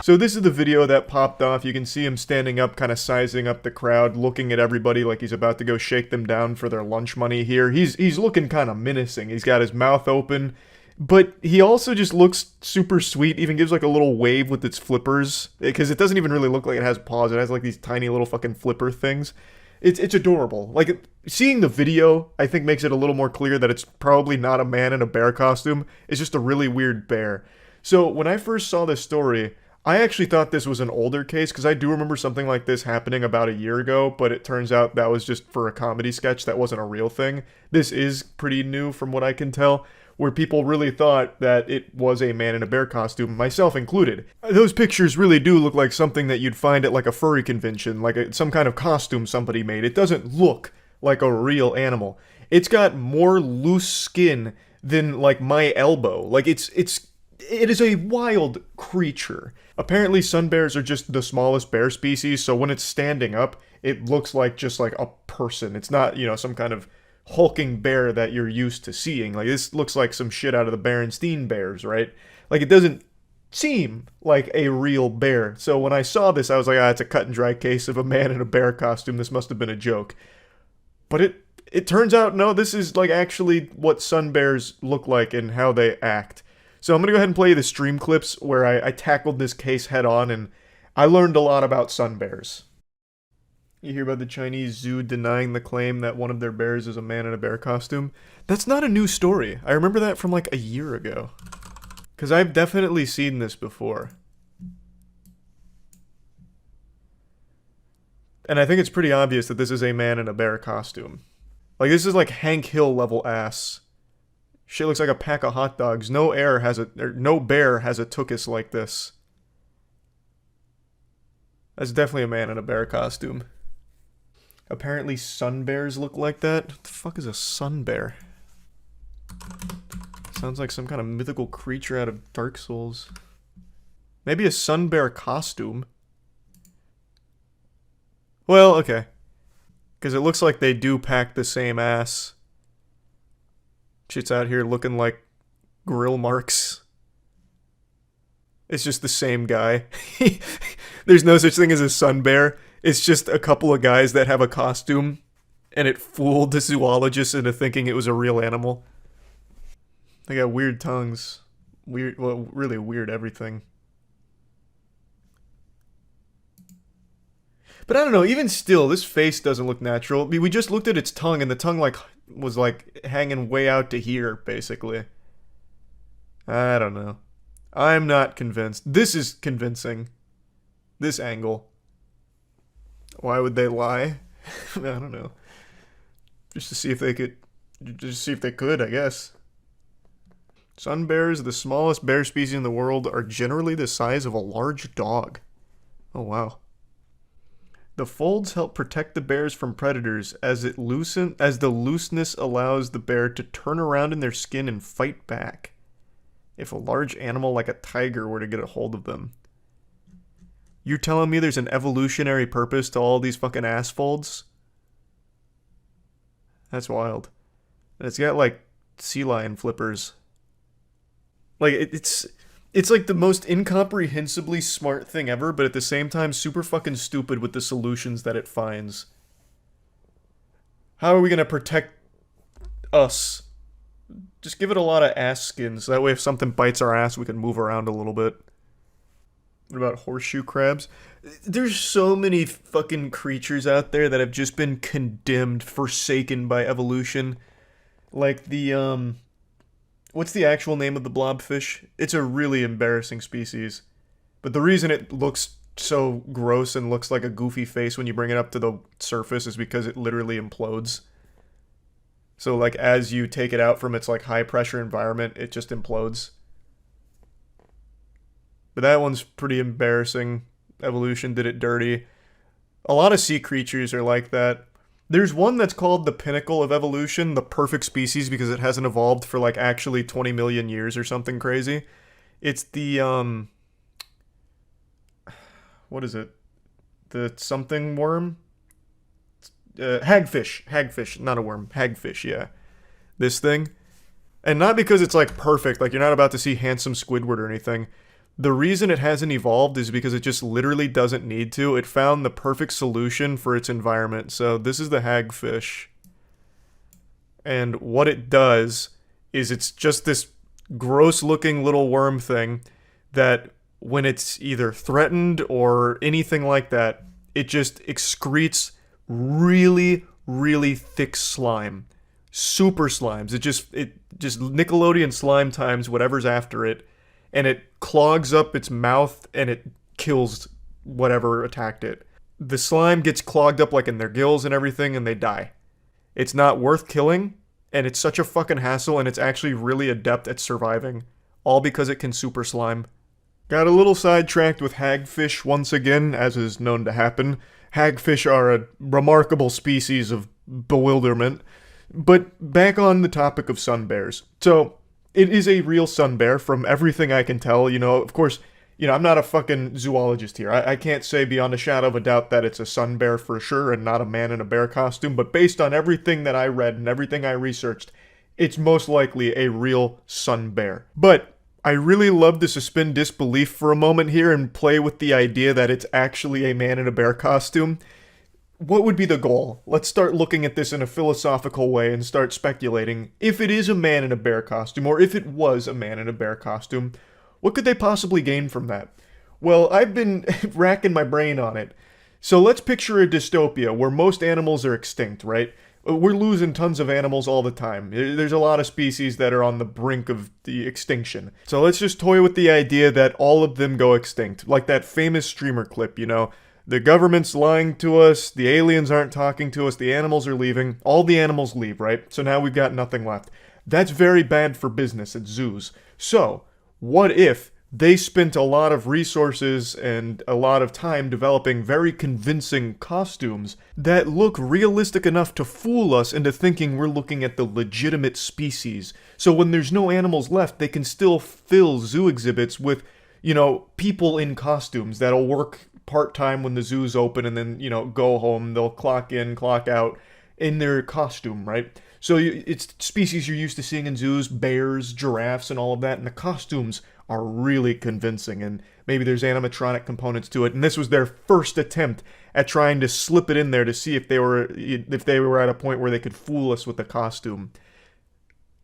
So this is the video that popped off. You can see him standing up, kind of sizing up the crowd, looking at everybody like he's about to go shake them down for their lunch money here. He's looking kind of menacing. He's got his mouth open, but he also just looks super sweet. Even gives like a little wave with its flippers, because it doesn't even really look like it has paws. It has like these tiny little fucking flipper things. It's adorable. Like, seeing the video, I think, makes it a little more clear that it's probably not a man in a bear costume. It's just a really weird bear. So when I first saw this story, I actually thought this was an older case, because I do remember something like this happening about a year ago, but it turns out that was just for a comedy sketch. That wasn't a real thing. This is pretty new from what I can tell, where people really thought that it was a man in a bear costume, myself included. Those pictures really do look like something that you'd find at like a furry convention, like some kind of costume somebody made. It doesn't look like a real animal. It's got more loose skin than like my elbow. Like it is a wild creature. Apparently sun bears are just the smallest bear species, so when it's standing up, it looks like just like a person. It's not, you know, some kind of hulking bear that you're used to seeing. Like, this looks like some shit out of the Berenstain Bears, right? Like, it doesn't seem like a real bear. So when I saw this, I was like, it's a cut and dry case of a man in a bear costume. This must have been a joke. But it turns out, no, this is like actually what sun bears look like and how they act. So I'm going to go ahead and play you the stream clips where I tackled this case head on, and I learned a lot about sun bears. You hear about the Chinese zoo denying the claim that one of their bears is a man in a bear costume? That's not a new story. I remember that from like a year ago. Because I've definitely seen this before. And I think it's pretty obvious that this is a man in a bear costume. Like, this is like Hank Hill level ass. Shit looks like a pack of hot dogs. No bear has a tuchus like this. That's definitely a man in a bear costume. Apparently sun bears look like that. What the fuck is a sun bear? Sounds like some kind of mythical creature out of Dark Souls. Maybe a sun bear costume. Well, okay. Because it looks like they do pack the same ass. Shit's out here looking like grill marks. It's just the same guy. There's no such thing as a sun bear. It's just a couple of guys that have a costume, and it fooled the zoologists into thinking it was a real animal. They got weird tongues. Weird, well, really weird everything. But I don't know, even still, this face doesn't look natural. I mean, we just looked at its tongue, and the tongue, like, was, like, hanging way out to here, basically. I don't know. I'm not convinced. This is convincing. This angle. Why would they lie? I don't know. Just to see if they could... Just see if they could, I guess. Sun bears, the smallest bear species in the world, are generally the size of a large dog. Oh, wow. The folds help protect the bears from predators as the looseness allows the bear to turn around in their skin and fight back if a large animal like a tiger were to get a hold of them. You're telling me there's an evolutionary purpose to all these fucking ass folds? That's wild. And it's got like sea lion flippers. Like it's like the most incomprehensibly smart thing ever, but at the same time super fucking stupid with the solutions that it finds. How are we gonna protect us? Just give it a lot of ass skins, so that way if something bites our ass we can move around a little bit. What about horseshoe crabs? There's so many fucking creatures out there that have just been condemned, forsaken by evolution. Like the, what's the actual name of the blobfish? It's a really embarrassing species. But the reason it looks so gross and looks like a goofy face when you bring it up to the surface is because it literally implodes. So, like, as you take it out from its, like, high-pressure environment, it just implodes. But that one's pretty embarrassing. Evolution did it dirty. A lot of sea creatures are like that. There's one that's called the pinnacle of evolution, the perfect species, because it hasn't evolved for, like, actually 20 million years or something crazy. It's the, what is it? The something worm? Hagfish. Hagfish, not a worm. Hagfish, yeah. This thing. And not because it's, like, perfect. Like, you're not about to see handsome Squidward or anything. The reason it hasn't evolved is because it just literally doesn't need to. It found the perfect solution for its environment. So this is the hagfish. And what it does is it's just this gross-looking little worm thing that when it's either threatened or anything like that, it just excretes really, really thick slime. Super slimes. It just Nickelodeon slime times whatever's after it. And it clogs up its mouth and it kills whatever attacked it. The slime gets clogged up like in their gills and everything and they die. It's not worth killing and it's such a fucking hassle and it's actually really adept at surviving. All because it can super slime. Got a little sidetracked with hagfish once again, as is known to happen. Hagfish are a remarkable species of bewilderment. But back on the topic of sun bears. So... it is a real sun bear from everything I can tell, you know, of course, you know, I'm not a fucking zoologist here. I can't say beyond a shadow of a doubt that it's a sun bear for sure and not a man in a bear costume, but based on everything that I read and everything I researched, it's most likely a real sun bear. But I really love to suspend disbelief for a moment here and play with the idea that it's actually a man in a bear costume. What would be the goal? Let's start looking at this in a philosophical way and start speculating. If it is a man in a bear costume, or if it was a man in a bear costume, what could they possibly gain from that? Well, I've been racking my brain on it. So let's picture a dystopia where most animals are extinct, right? We're losing tons of animals all the time. There's a lot of species that are on the brink of the extinction. So let's just toy with the idea that all of them go extinct. Like that famous streamer clip, you know? The government's lying to us, the aliens aren't talking to us, the animals are leaving. All the animals leave, right? So now we've got nothing left. That's very bad for business at zoos. So, what if they spent a lot of resources and a lot of time developing very convincing costumes that look realistic enough to fool us into thinking we're looking at the legitimate species. So when there's no animals left, they can still fill zoo exhibits with, you know, people in costumes that'll work part-time when the zoo's open and then, you know, go home. They'll clock in, clock out in their costume, right? So it's species you're used to seeing in zoos, bears, giraffes, and all of that, and the costumes are really convincing, and maybe there's animatronic components to it, and this was their first attempt at trying to slip it in there to see if they were at a point where they could fool us with the costume.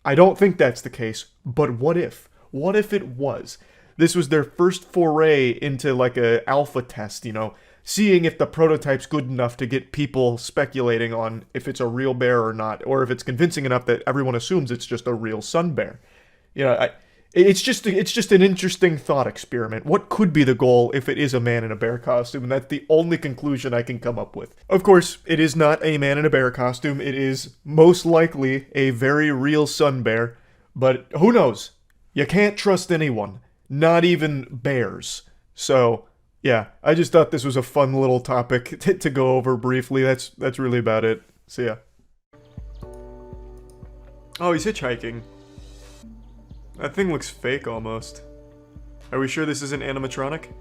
I don't think that's the case, but what if? What if it was? This was their first foray into like a alpha test, you know, seeing if the prototype's good enough to get people speculating on if it's a real bear or not, or if it's convincing enough that everyone assumes it's just a real sun bear. You know, it's just an interesting thought experiment. What could be the goal if it is a man in a bear costume? And that's the only conclusion I can come up with. Of course, it is not a man in a bear costume. It is most likely a very real sun bear. But who knows? You can't trust anyone. Not even bears. So, yeah, I just thought this was a fun little topic to go over briefly. That's really about it. See ya. Oh, he's hitchhiking. That thing looks fake almost. Are we sure this isn't animatronic?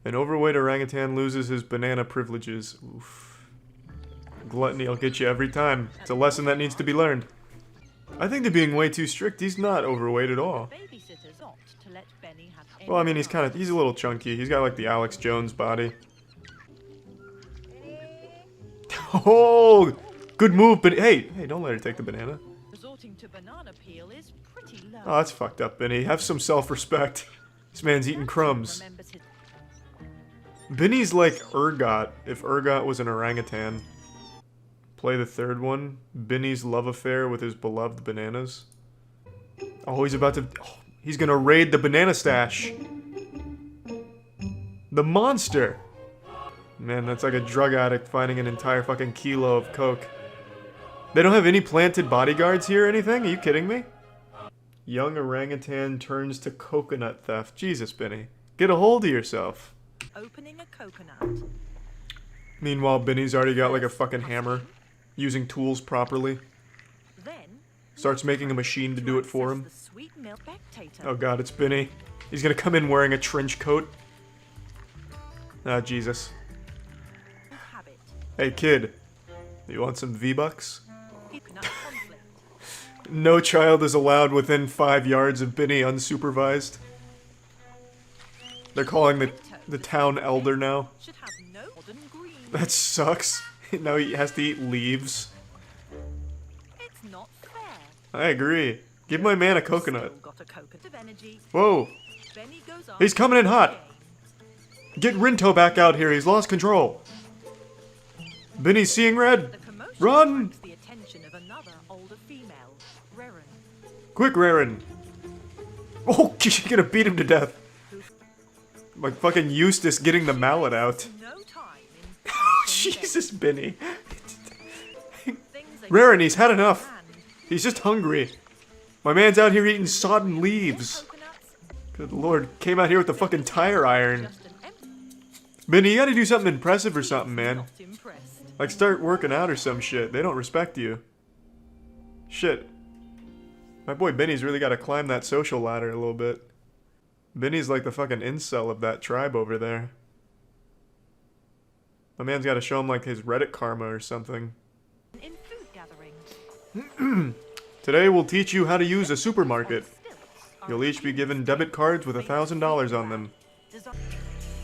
An overweight orangutan loses his banana privileges. Oof. Gluttony will get you every time. It's a lesson that needs to be learned. I think they're being way too strict. He's not overweight at all. Well, I mean, he's a little chunky. He's got like the Alex Jones body. Oh, good move, but hey, don't let her take the banana. Oh, that's fucked up, Benny. Have some self-respect. This man's eating crumbs. Benny's like Ergot, if Ergot was an orangutan. Play the third one. Benny's love affair with his beloved bananas. Oh, he's about to... Oh, he's gonna raid the banana stash. The monster! Man, that's like a drug addict finding an entire fucking kilo of coke. They don't have any planted bodyguards here or anything? Are you kidding me? Young orangutan turns to coconut theft. Jesus, Benny. Get a hold of yourself. Opening a coconut. Meanwhile, Benny's already got like a fucking hammer. Using tools properly. Then starts making a machine to do it for him. Oh god, it's Benny. He's gonna come in wearing a trench coat. Ah, Jesus. Hey kid, you want some V-Bucks? No child is allowed within 5 yards of Benny unsupervised. They're calling the town elder now. That sucks. Now he has to eat leaves. It's not fair. I agree. Give my man a coconut. Whoa. He's coming in hot. Get Rinto back out here. He's lost control. Benny's seeing red. Run! The attention of another older female, Reren. Quick, Reren. Oh, she's gonna beat him to death. Like fucking Eustace getting the mallet out. Jesus, Benny. Raren, he's had enough. He's just hungry. My man's out here eating sodden leaves. Good lord, came out here with the fucking tire iron. Benny, you gotta do something impressive or something, man. Like start working out or some shit. They don't respect you. Shit. My boy Benny's really gotta climb that social ladder a little bit. Benny's like the fucking incel of that tribe over there. My man's got to show him like his Reddit karma or something. In food gatherings. Today we'll teach you how to use a supermarket. You'll each be given debit cards with $1,000 on them.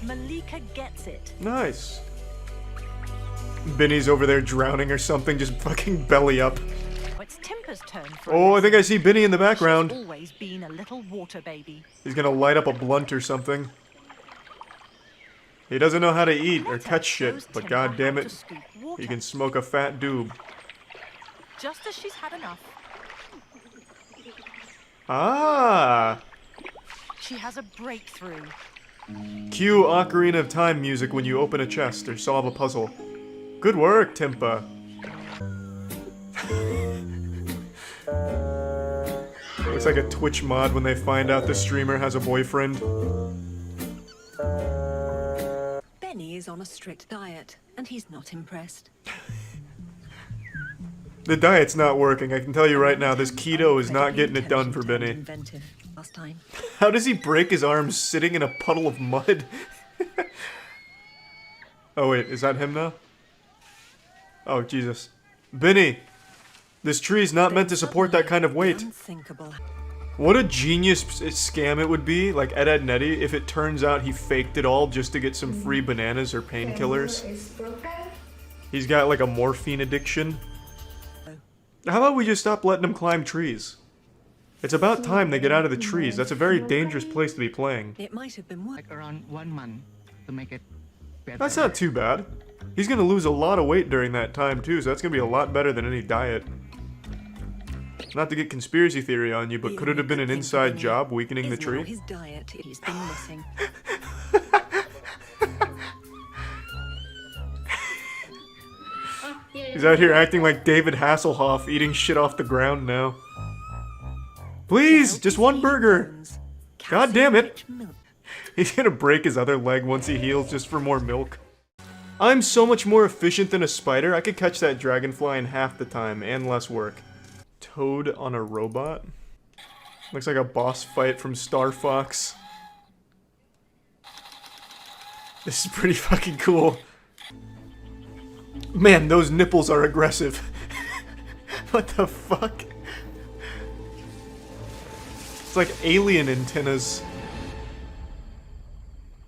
Malika gets it. Nice. Benny's over there drowning or something, just fucking belly up. It's Timper's turn for oh, I think I see Benny in the background. She's always been a little water baby. He's gonna light up a blunt or something. He doesn't know how to eat or catch shit, but god damn it, he can smoke a fat doob. Just as she's had enough. Ah! She has a breakthrough. Cue Ocarina of Time music when you open a chest or solve a puzzle. Good work, Timpa. Looks like a Twitch mod when they find out the streamer has a boyfriend. Benny is on a strict diet, and he's not impressed. The diet's not working, I can tell you right now, this keto is not getting it done for Benny. Inventive last time. How does he break his arms sitting in a puddle of mud? Oh wait, is that him now? Oh, Jesus. Benny! This tree's not meant to support that kind of weight. What a genius scam it would be, like Ed, Ed and Eddy, if it turns out he faked it all just to get some free bananas or painkillers. He's got like a morphine addiction. How about we just stop letting him climb trees? It's about time they get out of the trees. That's a very dangerous place to be playing. It might have been like around 1 month to make it better. That's not too bad. He's gonna lose a lot of weight during that time too, so that's gonna be a lot better than any diet. Not to get conspiracy theory on you, but could it have been an inside job weakening the tree? His diet he's been missing. He's out here acting like David Hasselhoff, eating shit off the ground now. Please, just one burger. God damn it. He's gonna break his other leg once he heals just for more milk. I'm so much more efficient than a spider. I could catch that dragonfly in half the time and less work. Toad on a robot? Looks like a boss fight from Star Fox. This is pretty fucking cool. Man, those nipples are aggressive. What the fuck? It's like alien antennas.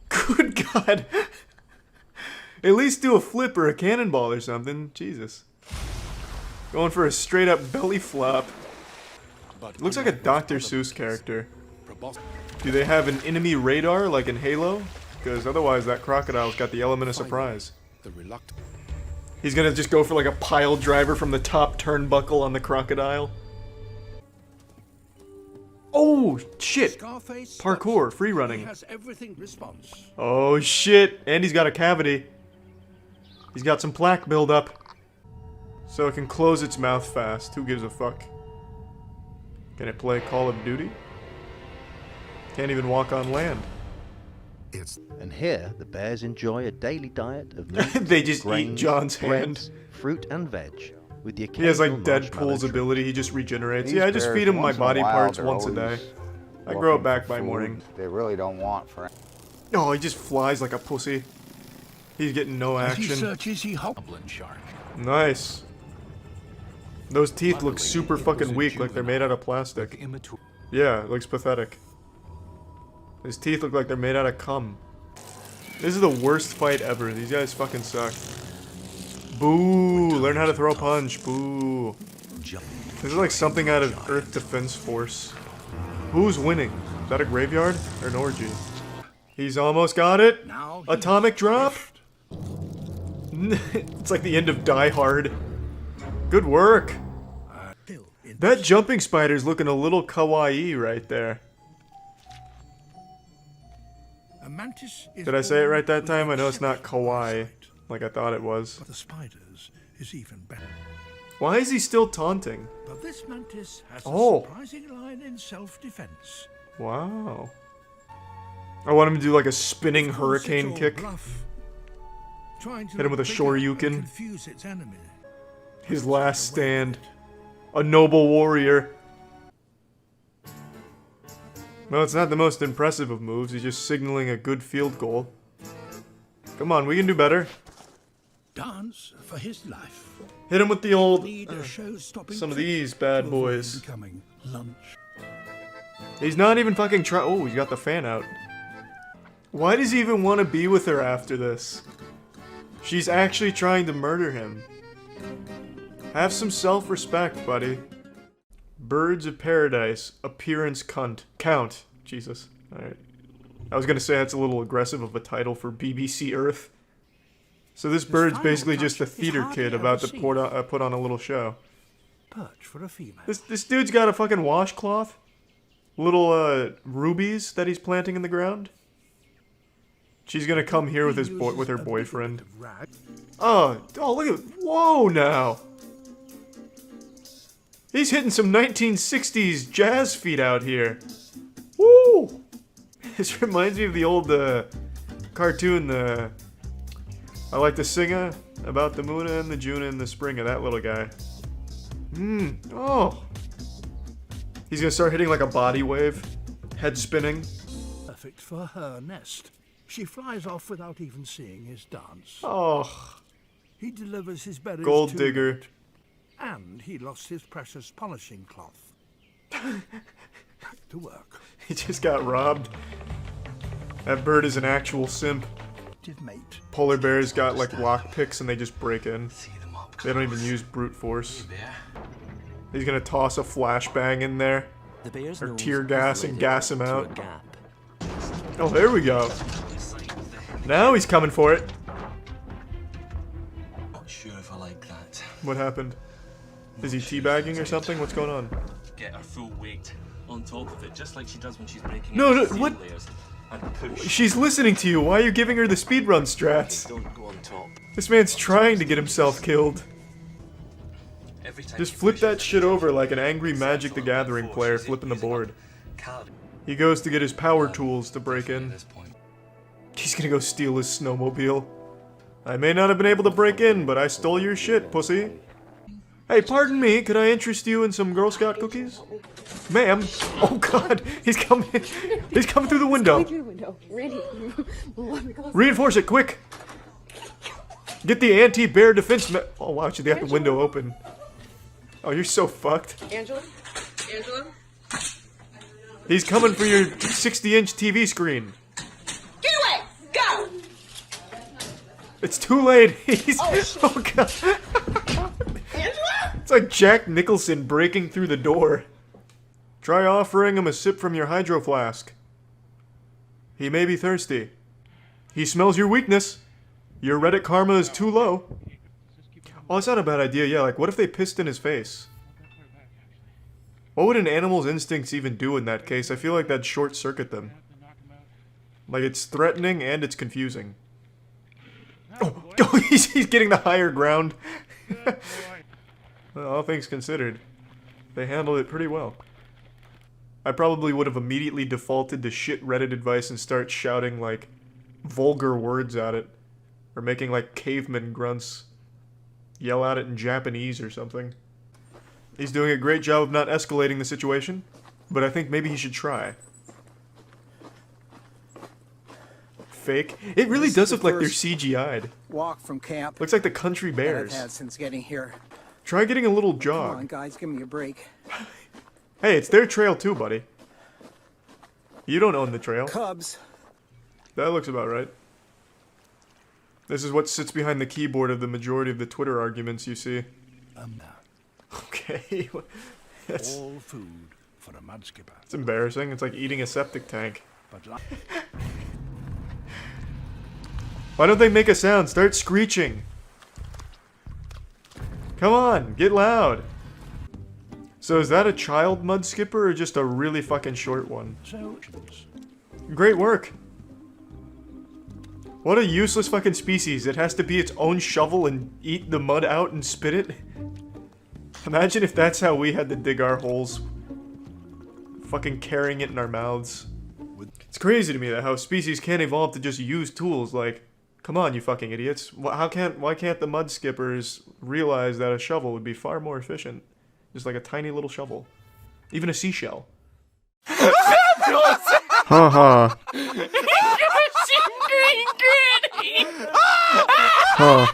Good God. At least do a flip or a cannonball or something. Jesus. Going for a straight up belly flop. Looks like a Dr. Seuss character. Do they have an enemy radar like in Halo? Because otherwise that crocodile's got the element of surprise. He's gonna just go for like a pile driver from the top turnbuckle on the crocodile. Oh shit! Parkour, free running. Oh shit! And he's got a cavity. He's got some plaque buildup. So it can close its mouth fast. Who gives a fuck? Can it play Call of Duty? Can't even walk on land. And here, the bears enjoy a daily diet of meat, they just grains, eat John's bread, hand. fruit and veg, with the He has like occasional Deadpool's marshmallow ability, he just regenerates. These Yeah, I just bears, feed him my once in a body while, parts they're once a always day. I grow it looking back for by food morning. They really don't want for. Oh, he just flies like a pussy. He's getting no action. Nice. Those teeth look super fucking weak, like they're made out of plastic. Yeah, it looks pathetic. His teeth look like they're made out of cum. This is the worst fight ever. These guys fucking suck. Boo! Learn how to throw a punch. Boo. This is like something out of Earth Defense Force. Who's winning? Is that a graveyard or an orgy? He's almost got it. Atomic drop. It's like the end of Die Hard. Good work. That jumping spider's looking a little kawaii right there. Did I say it right that time? I know it's not kawaii, like I thought it was. But the spiders is even better. Why is he still taunting? But this mantis has a Oh. surprising line in self-defense. Wow. I want him to do like a spinning hurricane kick. Hit him with a shoryuken. Confuse its enemy. His last stand. A noble warrior. No, it's not the most impressive of moves. He's just signaling a good field goal. Come on, we can do better. Dance for his life. Hit him with the old... Need a show-stopping some of trick these bad to boys. avoid becoming lunch. He's not even fucking trying... Oh, he's got the fan out. Why does he even want to be with her after this? She's actually trying to murder him. Have some self-respect, buddy. Birds of Paradise. Appearance count. Jesus. Alright. I was gonna say that's a little aggressive of a title for BBC Earth. So this bird's basically just a theater kid about to put on a little show. Perch for a female. This dude's got a fucking washcloth. Little rubies that he's planting in the ground. She's gonna come here with with her boyfriend. Oh, look at, whoa now. He's hitting some 1960s jazz feet out here. Woo! This reminds me of the old cartoon, I like to sing about the moon and the June and the spring of that little guy. Oh. He's gonna start hitting like a body wave, head spinning. Perfect for her nest. She flies off without even seeing his dance. Oh. He delivers his berries Gold too digger. late, and he lost his precious polishing cloth. Back to work. He just got robbed. That bird is an actual simp. Mate. Polar bears got like lockpicks and they just break in. They don't even use brute force. He's gonna toss a flashbang in there. Or tear gas and gas him out. Oh, there we go. Now he's coming for it. Not sure if I like that. What happened? Is he teabagging or something? What's going on? Get her full weight on top of it, just like she does when she's breaking No, up what? layers. And push. She's listening to you. Why are you giving her the speedrun strats? Don't go on top. This man's trying to get himself killed. Every time Just flip that shit over like an angry Magic the Gathering player flipping the board. He goes to get his power tools to break in. He's gonna go steal his snowmobile. I may not have been able to break in, but I stole your shit, pussy. Hey, pardon me, could I interest you in some Girl Scout cookies? Ma'am. Oh god, he's coming through the window. Reinforce it, quick. Get the anti-bear defense oh wow, they got the window open. Oh, you're so fucked. Angela? He's coming for your 60-inch TV screen. Get away! Go! It's too late. He's oh god. Angela? It's like Jack Nicholson breaking through the door. Try offering him a sip from your hydro flask. He may be thirsty. He smells your weakness. Your Reddit karma is too low. Oh, that's not a bad idea, yeah, like what if they pissed in his face? What would an animal's instincts even do in that case? I feel like that'd short-circuit them. Like, it's threatening and it's confusing. Oh, he's getting the higher ground. Well, all things considered, they handled it pretty well. I probably would have immediately defaulted to shit Reddit advice and start shouting, like, vulgar words at it. Or making, like, caveman grunts. Yell at it in Japanese or something. He's doing a great job of not escalating the situation, but I think maybe he should try. Fake. It really does look like they're CGI'd. Walk from camp. Looks like the country bears. I've had since getting here. Try getting a little jog. Come on, guys, give me a break. Hey, it's their trail too, buddy. You don't own the trail. Cubs. That looks about right. This is what sits behind the keyboard of the majority of the Twitter arguments you see. Okay. That's, all food for a mud skipper. It's embarrassing. It's like eating a septic tank. Why don't they make a sound? Start screeching. Come on, get loud. So is that a child mud skipper or just a really fucking short one? Great work. What a useless fucking species. It has to be its own shovel and eat the mud out and spit it. Imagine if that's how we had to dig our holes. Fucking carrying it in our mouths. It's crazy to me that how species can't evolve to just use tools like, come on you fucking idiots. Why can't the mud skippers realize that a shovel would be far more efficient? Just like a tiny little shovel. Even a seashell. Haha. Huh.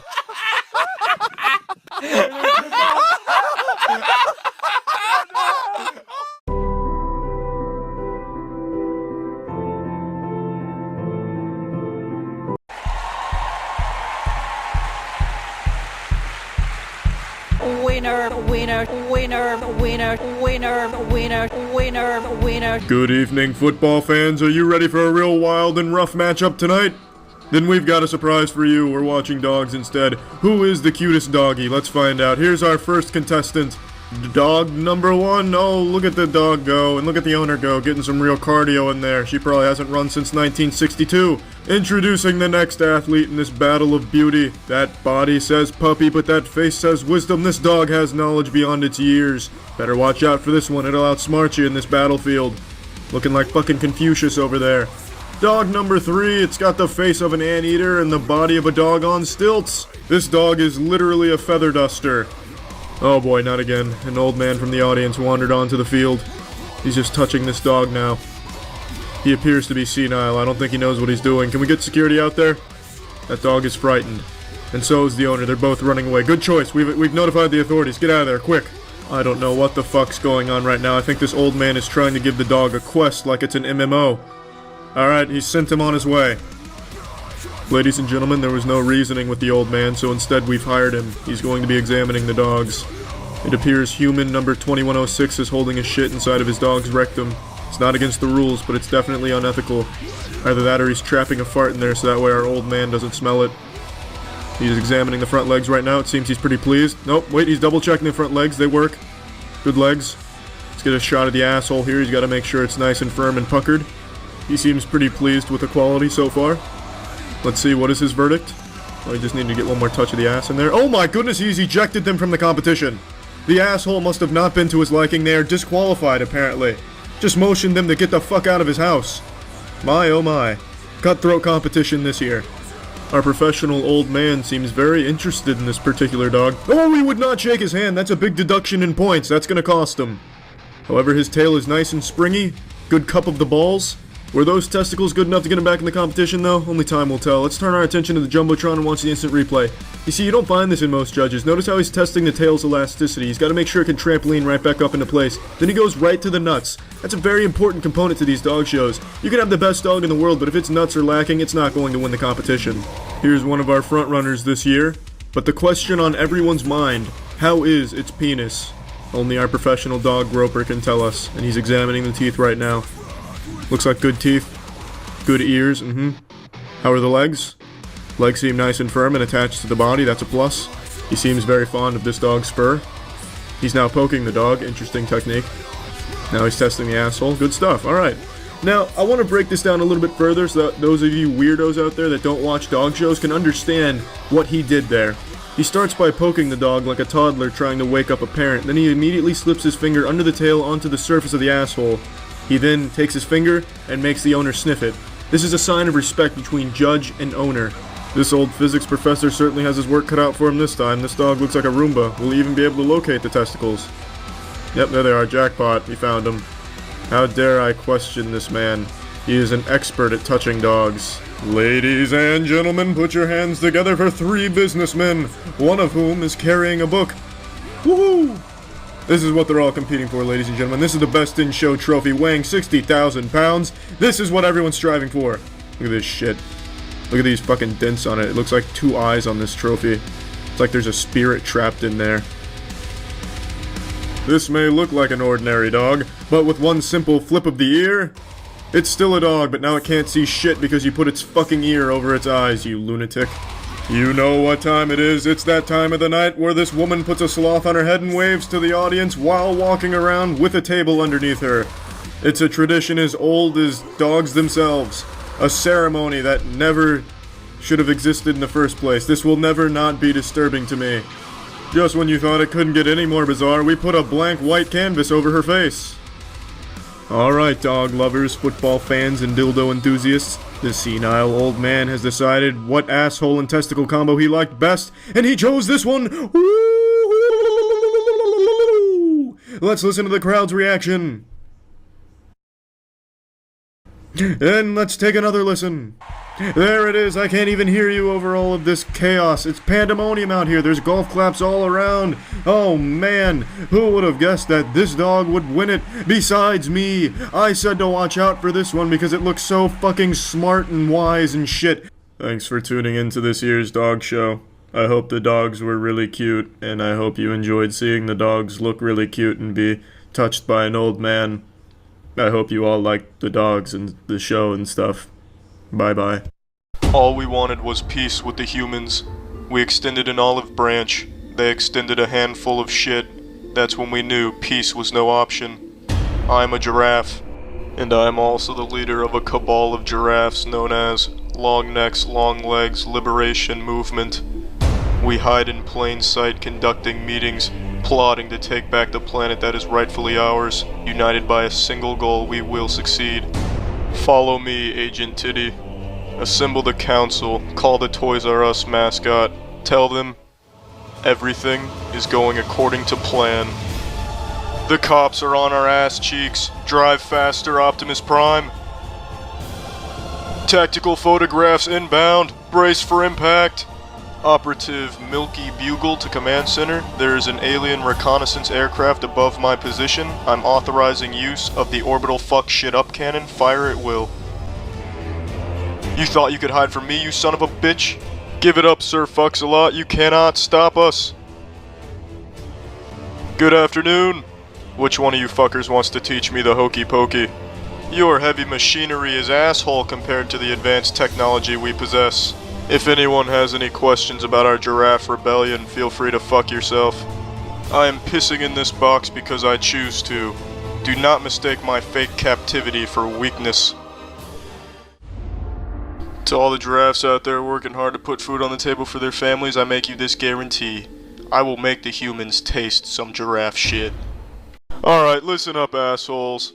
Winner, winner, winner, winner, winner, winner, winner, winner. Good evening, football fans. Are you ready for a real wild and rough matchup tonight? Then we've got a surprise for you. We're watching dogs instead. Who is the cutest doggy? Let's find out. Here's our first contestant, Dog number 1. Oh, look at the dog go, and look at the owner go, getting some real cardio in there. She probably hasn't run since 1962. Introducing the next athlete in this battle of beauty. That body says puppy, but that face says wisdom. This dog has knowledge beyond its years. Better watch out for this one, it'll outsmart you in this battlefield. Looking like fucking Confucius over there. Dog number 3, it's got the face of an anteater and the body of a dog on stilts. This dog is literally a feather duster. Oh boy, not again. An old man from the audience wandered onto the field. He's just touching this dog now. He appears to be senile. I don't think he knows what he's doing. Can we get security out there? That dog is frightened. And so is the owner. They're both running away. Good choice. We've notified the authorities. Get out of there, quick. I don't know what the fuck's going on right now. I think this old man is trying to give the dog a quest like it's an MMO. Alright, he sent him on his way. Ladies and gentlemen, there was no reasoning with the old man, so instead we've hired him. He's going to be examining the dogs. It appears human number 2106 is holding a shit inside of his dog's rectum. It's not against the rules, but it's definitely unethical. Either that or he's trapping a fart in there so that way our old man doesn't smell it. He's examining the front legs right now. It seems he's pretty pleased. Nope, wait, he's double checking the front legs. They work. Good legs. Let's get a shot of the asshole here. He's got to make sure it's nice and firm and puckered. He seems pretty pleased with the quality so far. Let's see, what is his verdict? Oh, he just needed to get one more touch of the ass in there. Oh my goodness, he's ejected them from the competition. The asshole must have not been to his liking. They are disqualified, apparently. Just motioned them to get the fuck out of his house. My oh my. Cutthroat competition this year. Our professional old man seems very interested in this particular dog. Oh, he would not shake his hand. That's a big deduction in points. That's gonna cost him. However, his tail is nice and springy. Good cup of the balls. Were those testicles good enough to get him back in the competition, though? Only time will tell. Let's turn our attention to the Jumbotron and watch the instant replay. You see, you don't find this in most judges. Notice how he's testing the tail's elasticity. He's got to make sure it can trampoline right back up into place. Then he goes right to the nuts. That's a very important component to these dog shows. You can have the best dog in the world, but if its nuts are lacking, it's not going to win the competition. Here's one of our front runners this year. But the question on everyone's mind, how is its penis? Only our professional dog groper can tell us, and he's examining the teeth right now. Looks like good teeth. Good ears, How are the legs? Legs seem nice and firm and attached to the body, that's a plus. He seems very fond of this dog's fur. He's now poking the dog, interesting technique. Now he's testing the asshole, good stuff, alright. Now, I want to break this down a little bit further so that those of you weirdos out there that don't watch dog shows can understand what he did there. He starts by poking the dog like a toddler trying to wake up a parent, then he immediately slips his finger under the tail onto the surface of the asshole. He then takes his finger and makes the owner sniff it. This is a sign of respect between judge and owner. This old physics professor certainly has his work cut out for him this time. This dog looks like a Roomba. Will he even be able to locate the testicles? Yep, there they are. Jackpot. He found them. How dare I question this man? He is an expert at touching dogs. Ladies and gentlemen, put your hands together for 3 businessmen, one of whom is carrying a book. Woohoo! This is what they're all competing for, ladies and gentlemen. This is the Best in Show trophy, weighing 60,000 pounds. This is what everyone's striving for. Look at this shit. Look at these fucking dents on it. It looks like 2 eyes on this trophy. It's like there's a spirit trapped in there. This may look like an ordinary dog, but with one simple flip of the ear, it's still a dog, but now it can't see shit because you put its fucking ear over its eyes, you lunatic. You know what time it is. It's that time of the night where this woman puts a sloth on her head and waves to the audience while walking around with a table underneath her. It's a tradition as old as dogs themselves. A ceremony that never should have existed in the first place. This will never not be disturbing to me. Just when you thought it couldn't get any more bizarre, we put a blank white canvas over her face. Alright, dog lovers, football fans, and dildo enthusiasts. This senile old man has decided what asshole and testicle combo he liked best, and he chose this one! Ooh! Let's listen to the crowd's reaction. And let's take another listen. There it is, I can't even hear you over all of this chaos. It's pandemonium out here, there's golf claps all around. Oh man, who would have guessed that this dog would win it besides me? I said to watch out for this one because it looks so fucking smart and wise and shit. Thanks for tuning into this year's dog show. I hope the dogs were really cute, and I hope you enjoyed seeing the dogs look really cute and be touched by an old man. I hope you all liked the dogs and the show and stuff. Bye-bye. All we wanted was peace with the humans. We extended an olive branch. They extended a handful of shit. That's when we knew peace was no option. I'm a giraffe, and I am also the leader of a cabal of giraffes known as Long Necks, Long Legs Liberation Movement. We hide in plain sight conducting meetings, plotting to take back the planet that is rightfully ours. United by a single goal, we will succeed. Follow me, Agent Titty. Assemble the council, call the Toys R Us mascot, tell them everything is going according to plan. The cops are on our ass cheeks. Drive faster, Optimus Prime. Tactical photographs inbound. Brace for impact. Operative Milky Bugle to Command Center. There is an alien reconnaissance aircraft above my position. I'm authorizing use of the orbital fuck shit up cannon. Fire at will. You thought you could hide from me, you son of a bitch? Give it up, Sir Fucks-a-Lot. You cannot stop us. Good afternoon. Which one of you fuckers wants to teach me the hokey pokey? Your heavy machinery is asshole compared to the advanced technology we possess. If anyone has any questions about our giraffe rebellion, feel free to fuck yourself. I am pissing in this box because I choose to. Do not mistake my fake captivity for weakness. To all the giraffes out there working hard to put food on the table for their families, I make you this guarantee. I will make the humans taste some giraffe shit. Alright, listen up, assholes.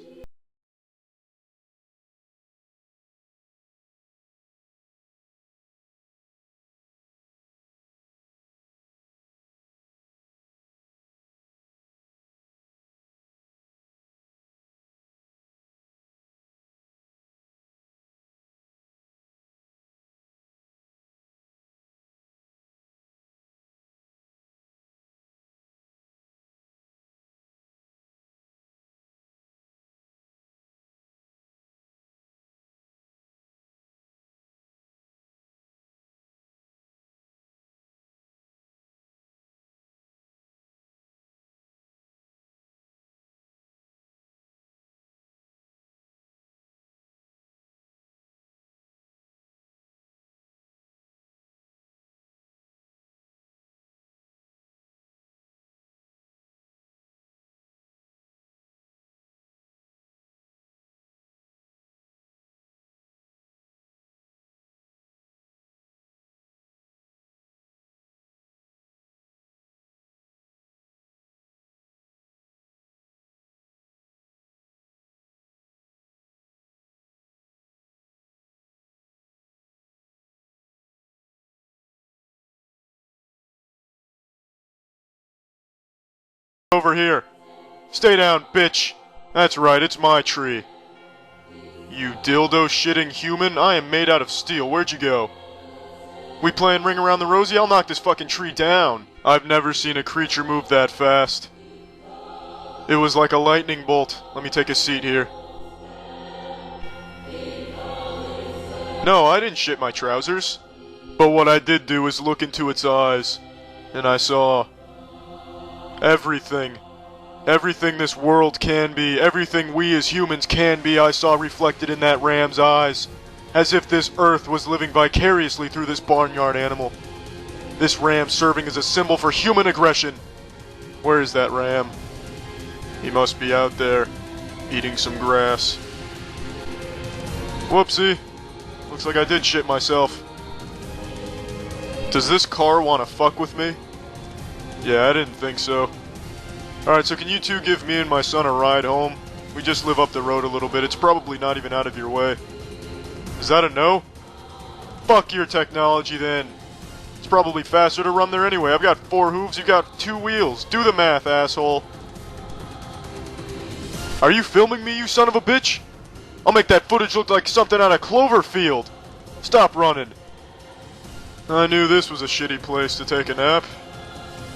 Over here. Stay down, bitch. That's right, it's my tree. You dildo-shitting human, I am made out of steel. Where'd you go? We playing Ring Around the Rosie? I'll knock this fucking tree down. I've never seen a creature move that fast. It was like a lightning bolt. Let me take a seat here. No, I didn't shit my trousers. But what I did do was look into its eyes. And I saw... everything. Everything this world can be, everything we as humans can be, I saw reflected in that ram's eyes. As if this earth was living vicariously through this barnyard animal. This ram serving as a symbol for human aggression. Where is that ram? He must be out there, eating some grass. Whoopsie. Looks like I did shit myself. Does this car want to fuck with me? Yeah, I didn't think so. Alright, so can you two give me and my son a ride home? We just live up the road a little bit. It's probably not even out of your way. Is that a no? Fuck your technology then. It's probably faster to run there anyway. I've got 4 hooves, you got 2 wheels. Do the math, asshole. Are you filming me, you son of a bitch? I'll make that footage look like something out of Cloverfield. Stop running. I knew this was a shitty place to take a nap.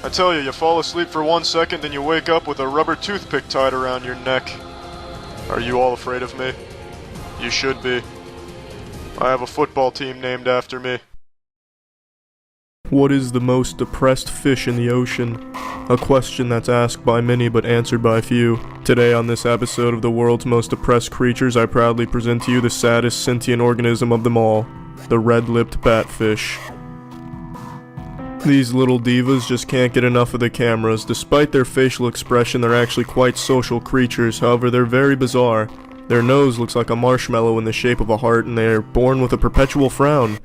I tell you, you fall asleep for 1 second, then you wake up with a rubber toothpick tied around your neck. Are you all afraid of me? You should be. I have a football team named after me. What is the most depressed fish in the ocean? A question that's asked by many but answered by few. Today on this episode of the world's most depressed creatures, I proudly present to you the saddest sentient organism of them all, the red-lipped batfish. These little divas just can't get enough of the cameras. Despite their facial expression, they're actually quite social creatures. However, they're very bizarre. Their nose looks like a marshmallow in the shape of a heart, and they are born with a perpetual frown.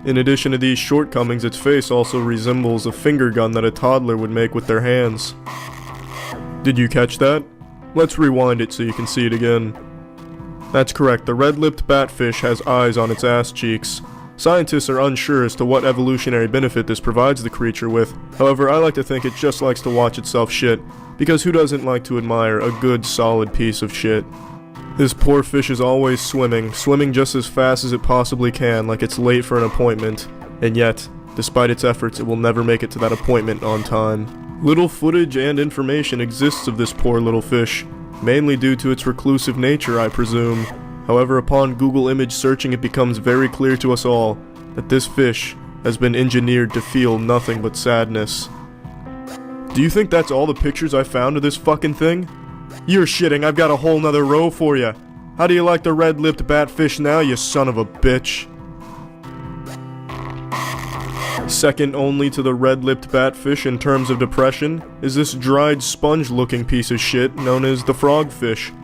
In addition to these shortcomings, its face also resembles a finger gun that a toddler would make with their hands. Did you catch that? Let's rewind it so you can see it again. That's correct, the red-lipped batfish has eyes on its ass cheeks. Scientists are unsure as to what evolutionary benefit this provides the creature with. However, I like to think it just likes to watch itself shit, because who doesn't like to admire a good, solid piece of shit? This poor fish is always swimming just as fast as it possibly can, like it's late for an appointment. And yet, despite its efforts, it will never make it to that appointment on time. Little footage and information exists of this poor little fish, mainly due to its reclusive nature, I presume. However, upon Google image searching, it becomes very clear to us all that this fish has been engineered to feel nothing but sadness. Do you think that's all the pictures I found of this fucking thing? You're shitting, I've got a whole nother row for you. How do you like the red-lipped batfish now, you son of a bitch? Second only to the red-lipped batfish in terms of depression is this dried sponge-looking piece of shit known as the frogfish.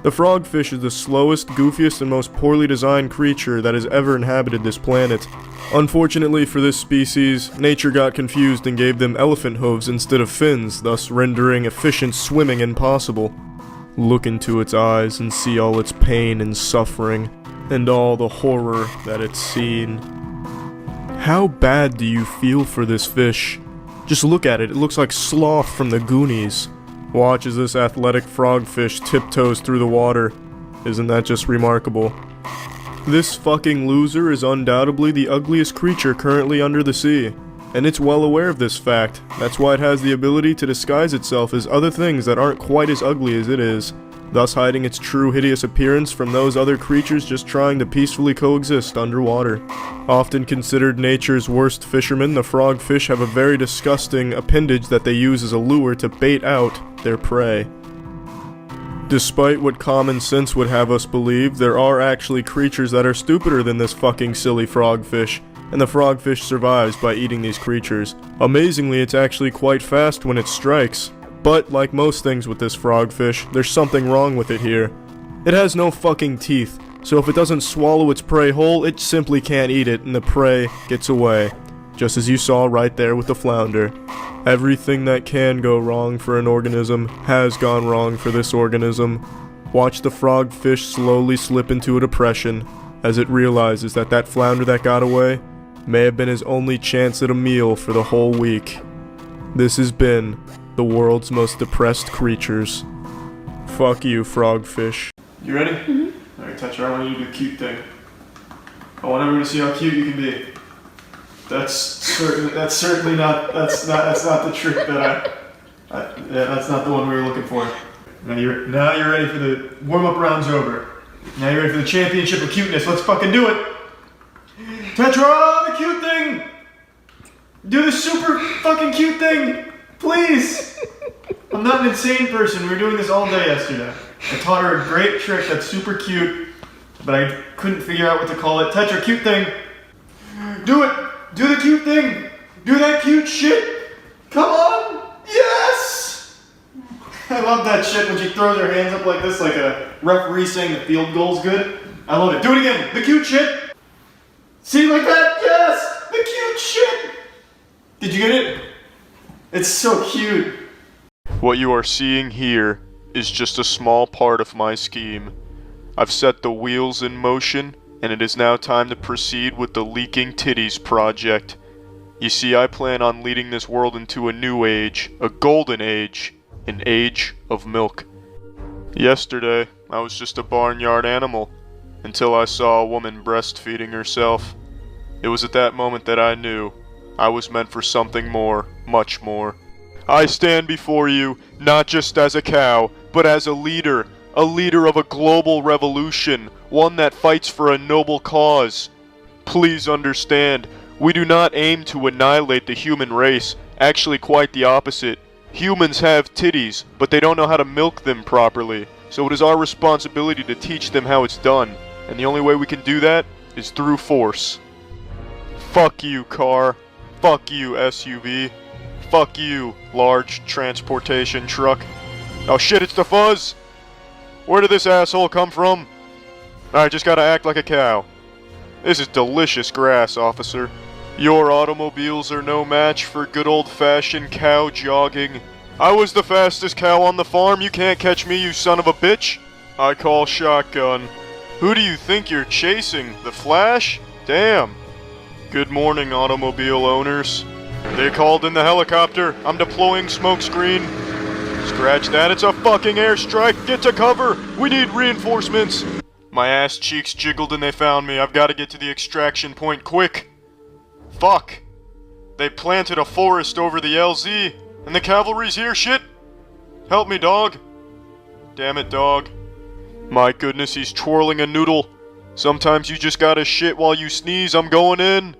The frogfish is the slowest, goofiest, and most poorly designed creature that has ever inhabited this planet. Unfortunately for this species, nature got confused and gave them elephant hooves instead of fins, thus rendering efficient swimming impossible. Look into its eyes and see all its pain and suffering, and all the horror that it's seen. How bad do you feel for this fish? Just look at it, it looks like Sloth from the Goonies. Watch as this athletic frogfish tiptoes through the water. Isn't that just remarkable? This fucking loser is undoubtedly the ugliest creature currently under the sea, and it's well aware of this fact. That's why it has the ability to disguise itself as other things that aren't quite as ugly as it is, thus hiding its true hideous appearance from those other creatures just trying to peacefully coexist underwater. Often considered nature's worst fishermen, the frogfish have a very disgusting appendage that they use as a lure to bait out their prey. Despite what common sense would have us believe, there are actually creatures that are stupider than this fucking silly frogfish, and the frogfish survives by eating these creatures. Amazingly, it's actually quite fast when it strikes. But, like most things with this frogfish, there's something wrong with it here. It has no fucking teeth, so if it doesn't swallow its prey whole, it simply can't eat it, and the prey gets away. Just as you saw right there with the flounder. Everything that can go wrong for an organism has gone wrong for this organism. Watch the frogfish slowly slip into a depression as it realizes that that flounder that got away may have been his only chance at a meal for the whole week. This has been the world's most depressed creatures. Fuck you, frogfish. You ready? Mm-hmm. Alright, Tetra, I want you to do a cute thing. I want everyone to see how cute you can be. That's certainly not the trick that that's not the one we were looking for. Now you're ready for the warm-up round's over. Now you're ready for the championship of cuteness. Let's fucking do it. Tetra, the cute thing. Do the super fucking cute thing, please. I'm not an insane person. We were doing this all day yesterday. I taught her a great trick that's super cute, but I couldn't figure out what to call it. Tetra, cute thing. Do it. Do the cute thing! Do that cute shit! Come on! Yes! I love that shit when she throws her hands up like this, like a referee saying the field goal's good. I love it. Do it again! The cute shit! See, like that? Yes! The cute shit! Did you get it? It's so cute. What you are seeing here is just a small part of my scheme. I've set the wheels in motion, and it is now time to proceed with the Leaking Titties project. You see, I plan on leading this world into a new age, a golden age, an age of milk. Yesterday, I was just a barnyard animal, until I saw a woman breastfeeding herself. It was at that moment that I knew I was meant for something more, much more. I stand before you, not just as a cow, but as a leader of a global revolution, one that fights for a noble cause. Please understand, we do not aim to annihilate the human race, actually quite the opposite. Humans have titties, but they don't know how to milk them properly, so it is our responsibility to teach them how it's done, and the only way we can do that is through force. Fuck you, car. Fuck you, SUV. Fuck you, large transportation truck. Oh shit, it's the fuzz! Where did this asshole come from? I just gotta act like a cow. This is delicious grass, officer. Your automobiles are no match for good old-fashioned cow jogging. I was the fastest cow on the farm, you can't catch me, you son of a bitch. I call shotgun. Who do you think you're chasing? The Flash? Damn. Good morning, automobile owners. They called in the helicopter. I'm deploying smokescreen. Scratch that, it's a fucking airstrike. Get to cover. We need reinforcements. My ass cheeks jiggled and they found me. I've got to get to the extraction point quick. Fuck. They planted a forest over the LZ. And the cavalry's here, shit. Help me, dog. Damn it, dog. My goodness, he's twirling a noodle. Sometimes you just gotta shit while you sneeze. I'm going in.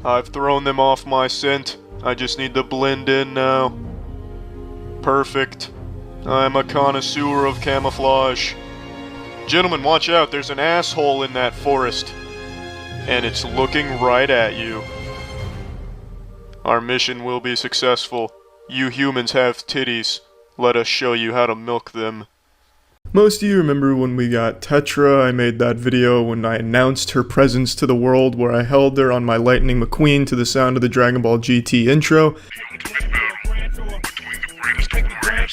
I've thrown them off my scent. I just need to blend in now. Perfect. I'm a connoisseur of camouflage. Gentlemen, watch out. There's an asshole in that forest. And it's looking right at you. Our mission will be successful. You humans have titties. Let us show you how to milk them. Most of you remember when we got Tetra. I made that video when I announced her presence to the world, where I held her on my Lightning McQueen to the sound of the Dragon Ball GT intro. Take the grand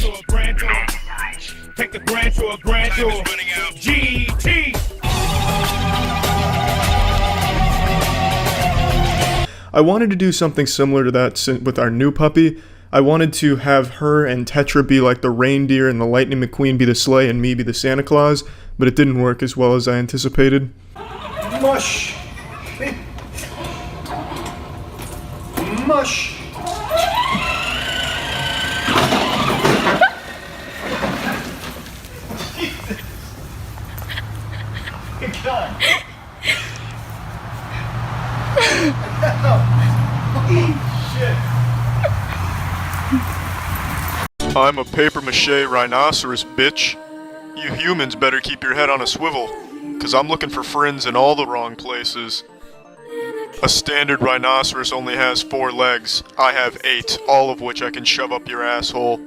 to a grand tour. GT. I wanted to do something similar to that with our new puppy. I wanted to have her and Tetra be like the reindeer and the Lightning McQueen be the sleigh and me be the Santa Claus, but it didn't work as well as I anticipated. Mush. Mush. God. Shit. I'm a papier-mâché rhinoceros, bitch. You humans better keep your head on a swivel, cause I'm looking for friends in all the wrong places. A standard rhinoceros only has 4 legs. I have 8, all of which I can shove up your asshole.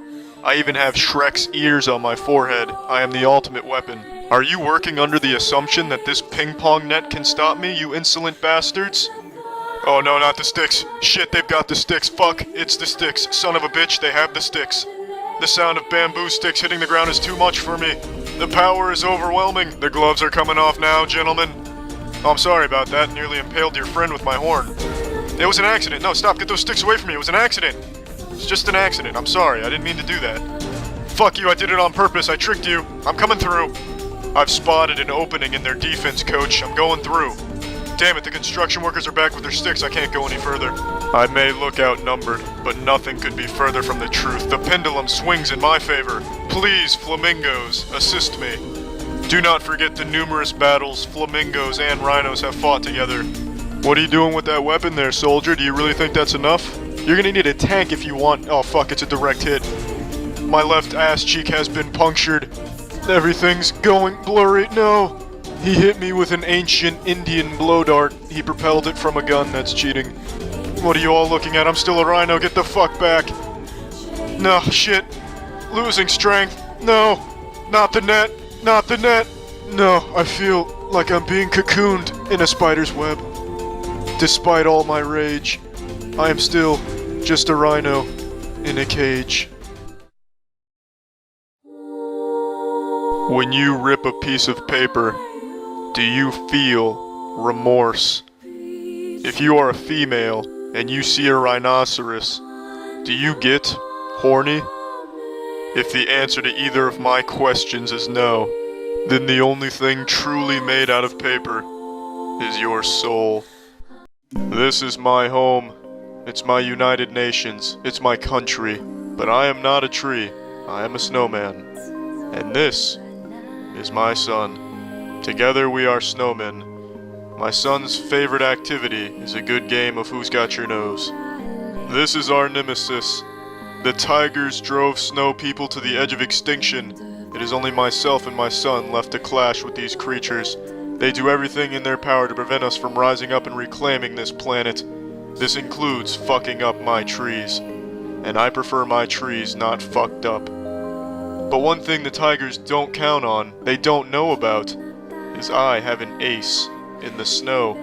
I even have Shrek's ears on my forehead. I am the ultimate weapon. Are you working under the assumption that this ping-pong net can stop me, you insolent bastards? Oh no, not the sticks. Shit, they've got the sticks. Fuck, it's the sticks. Son of a bitch, they have the sticks. The sound of bamboo sticks hitting the ground is too much for me. The power is overwhelming. The gloves are coming off now, gentlemen. Oh, I'm sorry about that. Nearly impaled your friend with my horn. It was an accident. No, stop. Get those sticks away from me. It was an accident. It's just an accident. I'm sorry. I didn't mean to do that. Fuck you. I did it on purpose. I tricked you. I'm coming through. I've spotted an opening in their defense, coach. I'm going through. Damn it, the construction workers are back with their sticks. I can't go any further. I may look outnumbered, but nothing could be further from the truth. The pendulum swings in my favor. Please, flamingos, assist me. Do not forget the numerous battles flamingos and rhinos have fought together. What are you doing with that weapon there, soldier? Do you really think that's enough? You're gonna need a tank if you want— oh fuck, it's a direct hit. My left ass cheek has been punctured. Everything's going blurry. No! He hit me with an ancient Indian blow dart. He propelled it from a gun. That's cheating. What are you all looking at? I'm still a rhino. Get the fuck back. No, shit. Losing strength. No. Not the net. Not the net. No, I feel like I'm being cocooned in a spider's web. Despite all my rage, I am still just a rhino in a cage. When you rip a piece of paper, do you feel remorse? If you are a female and you see a rhinoceros, do you get horny? If the answer to either of my questions is no, then the only thing truly made out of paper is your soul. This is my home. It's my United Nations. It's my country. But I am not a tree. I am a snowman. And this is my son. Together we are snowmen. My son's favorite activity is a good game of who's got your nose. This is our nemesis. The tigers drove snow people to the edge of extinction. It is only myself and my son left to clash with these creatures. They do everything in their power to prevent us from rising up and reclaiming this planet. This includes fucking up my trees. And I prefer my trees not fucked up. But one thing the tigers don't count on, they don't know about, is I have an ace in the snow.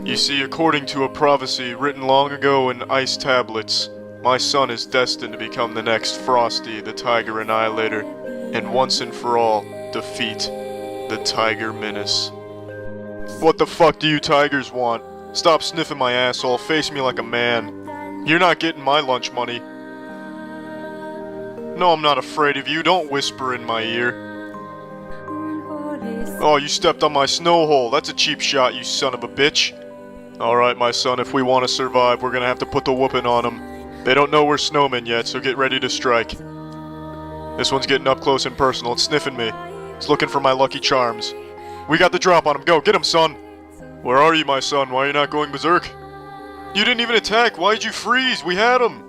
You see, according to a prophecy written long ago in ice tablets, my son is destined to become the next Frosty, the Tiger Annihilator, and once and for all, defeat the Tiger Menace. What the fuck do you tigers want? Stop sniffing my asshole, face me like a man. You're not getting my lunch money. No, I'm not afraid of you, don't whisper in my ear. Oh, you stepped on my snow hole, that's a cheap shot, you son of a bitch. Alright, my son, if we want to survive, we're gonna have to put the whooping on them. They don't know we're snowmen yet, so get ready to strike. This one's getting up close and personal, it's sniffing me. It's looking for my lucky charms. We got the drop on him, go, get him, son! Where are you, my son? Why are you not going berserk? You didn't even attack, why'd you freeze? We had him!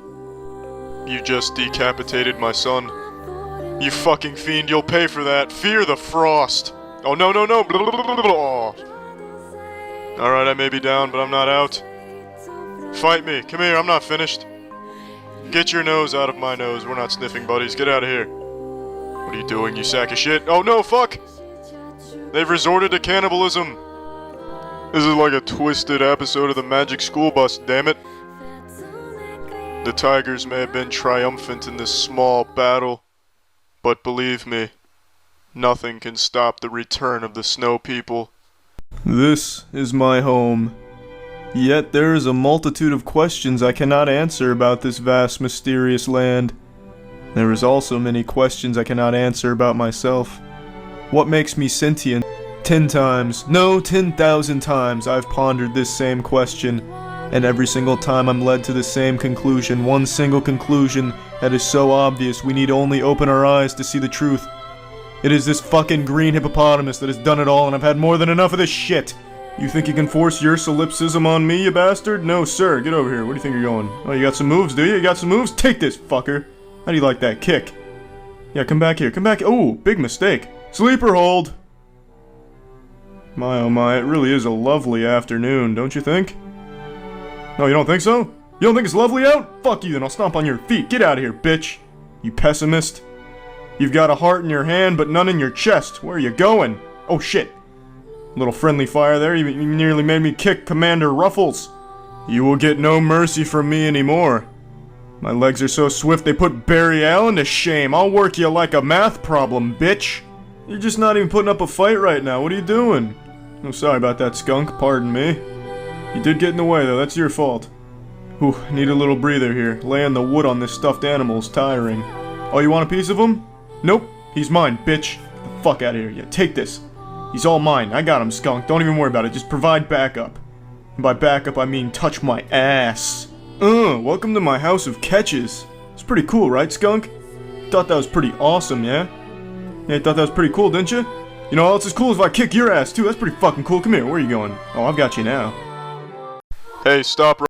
You just decapitated my son. You fucking fiend, you'll pay for that. Fear the frost! Oh, no, no, no! Oh. Alright, I may be down, but I'm not out. Fight me. Come here, I'm not finished. Get your nose out of my nose. We're not sniffing buddies. Get out of here. What are you doing, you sack of shit? Oh no, fuck! They've resorted to cannibalism. This is like a twisted episode of the Magic School Bus, damn it. The tigers may have been triumphant in this small battle, but believe me, nothing can stop the return of the snow people. This is my home. Yet there is a multitude of questions I cannot answer about this vast, mysterious land. There is also many questions I cannot answer about myself. What makes me sentient? 10 times, no, 10,000 times I've pondered this same question, and every single time I'm led to the same conclusion, one single conclusion that is so obvious we need only open our eyes to see the truth. It is this fucking green hippopotamus that has done it all, and I've had more than enough of this shit. You think you can force your solipsism on me, you bastard? No, sir. Get over here. Where do you think you're going? Oh, you got some moves, do you? You got some moves? Take this, fucker. How do you like that kick? Yeah, come back here. Come back. Oh, big mistake. Sleeper hold. My, oh my, it really is a lovely afternoon, don't you think? No, you don't think so? You don't think it's lovely out? Fuck you, then I'll stomp on your feet. Get out of here, bitch. You pessimist. You've got a heart in your hand, but none in your chest. Where are you going? Oh, shit. Little friendly fire there. You nearly made me kick Commander Ruffles. You will get no mercy from me anymore. My legs are so swift they put Barry Allen to shame. I'll work you like a math problem, bitch. You're just not even putting up a fight right now. What are you doing? Oh, sorry about that, skunk. Pardon me. You did get in the way, though. That's your fault. Ooh, need a little breather here. Laying the wood on this stuffed animal is tiring. Oh, you want a piece of him? Nope. He's mine, bitch. Get the fuck out of here. Yeah, take this. He's all mine. I got him, skunk. Don't even worry about it. Just provide backup. And by backup, I mean touch my ass. Welcome to my house of catches. It's pretty cool, right, skunk? Thought that was pretty awesome, yeah? Yeah, you thought that was pretty cool, didn't you? You know what else is cool is if I kick your ass, too. That's pretty fucking cool. Come here. Where are you going? Oh, I've got you now. Hey, stop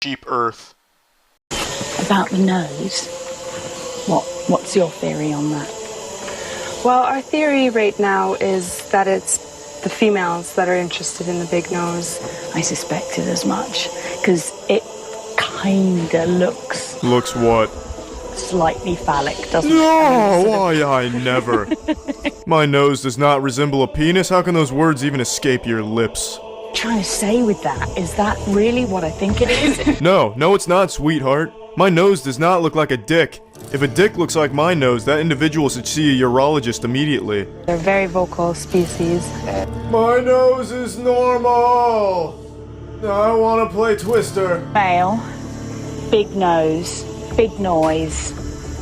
cheap earth. About the nose, what's your theory on that? Well, our theory right now is that it's the females that are interested in the big nose. I suspected as much, because it kinda looks Looks what? slightly phallic, doesn't it? No, why I never. My nose does not resemble a penis. How can those words even escape your lips? Trying to say with that, is that really what I think it is? No, it's not, sweetheart. My nose does not look like a dick. If a dick looks like my nose, that individual should see a urologist immediately. They're a very vocal species. My nose is normal. I want to play Twister. Male, big nose, big noise,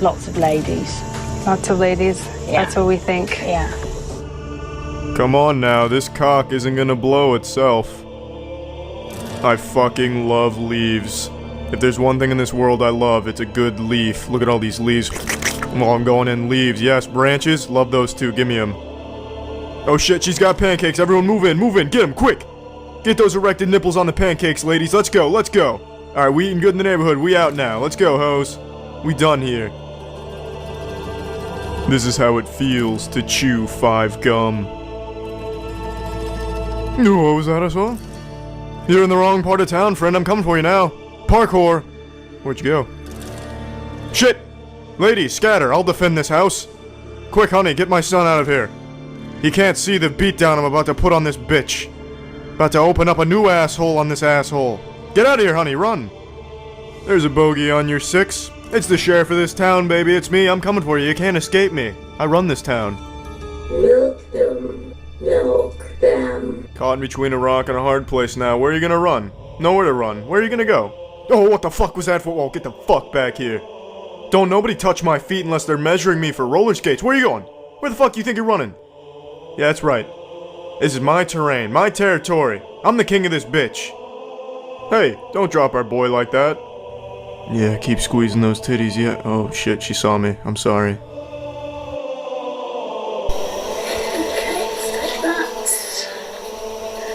lots of ladies. Lots of ladies. Yeah. That's what we think. Yeah. Come on now, this cock isn't gonna blow itself. I fucking love leaves. If there's one thing in this world I love, it's a good leaf. Look at all these leaves. Oh, I'm going in leaves. Yes, branches. Love those too. Give me them. Oh shit, she's got pancakes. Everyone move in. Get them, quick. Get those erected nipples on the pancakes, ladies. Let's go. Alright, we eating good in the neighborhood. We out now. Let's go, hoes. We done here. This is how it feels to chew 5 gum. What was that I saw? You're in the wrong part of town, friend. I'm coming for you now. Parkour! Where'd you go? Shit! Ladies, scatter. I'll defend this house. Quick, honey, get my son out of here. He can't see the beatdown I'm about to put on this bitch. About to open up a new asshole on this asshole. Get out of here, honey, run! There's a bogey on your 6. It's the sheriff of this town, baby. It's me. I'm coming for you. You can't escape me. I run this town. Milk them. Milk them. Caught in between a rock and a hard place now. Where are you gonna run? Nowhere to run. Where are you gonna go? Oh, what the fuck was that for? Oh, get the fuck back here. Don't nobody touch my feet unless they're measuring me for roller skates. Where are you going? Where the fuck you think you're running? Yeah, that's right. This is my terrain, my territory. I'm the king of this bitch. Hey, don't drop our boy like that. Yeah, keep squeezing those titties, yeah. Oh shit, she saw me. I'm sorry.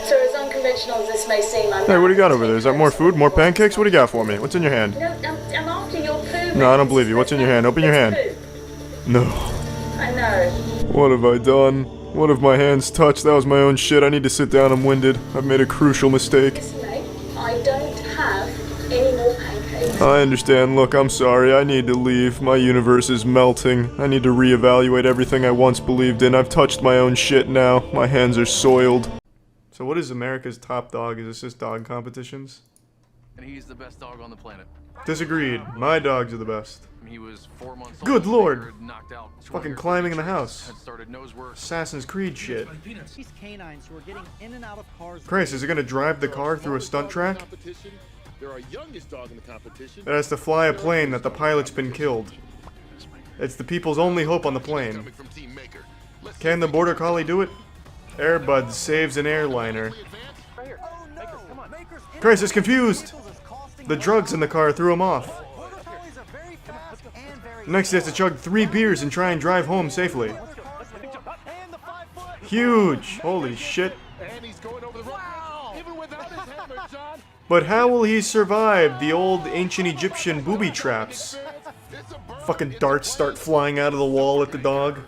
So as unconventional as this may seem, Hey, what do you got over there? Is that more food? More pancakes? What do you got for me? What's in your hand? No, I'm after your poo. No, I don't believe you. What's in your hand? Open your hand. No. I know. What have I done? What have my hands touched? That was my own shit. I need to sit down. I'm winded. I've made a crucial mistake. Listen, mate, I don't have any more pancakes. I understand. Look, I'm sorry. I need to leave. My universe is melting. I need to reevaluate everything I once believed in. I've touched my own shit now. My hands are soiled. So what is America's top dog? Is this just dog competitions? And he's the best dog on the planet. Disagreed. My dogs are the best. He was 4 months old. Good lord! Knocked out Fucking climbing in the house. had started nose work. Assassin's Creed shit. These canines who are getting in and out of cars. Christ, is it gonna drive the car through a stunt track? They're our youngest dog in the competition. It has to fly a plane that the pilot's been killed. It's the people's only hope on the plane. Can the Border Collie do it? Airbud saves an airliner. Christ is confused! The drugs in the car threw him off. Next he has to chug 3 beers and try and drive home safely. Huge! Holy shit. But how will he survive the old ancient Egyptian booby traps? Fucking darts start flying out of the wall at the dog.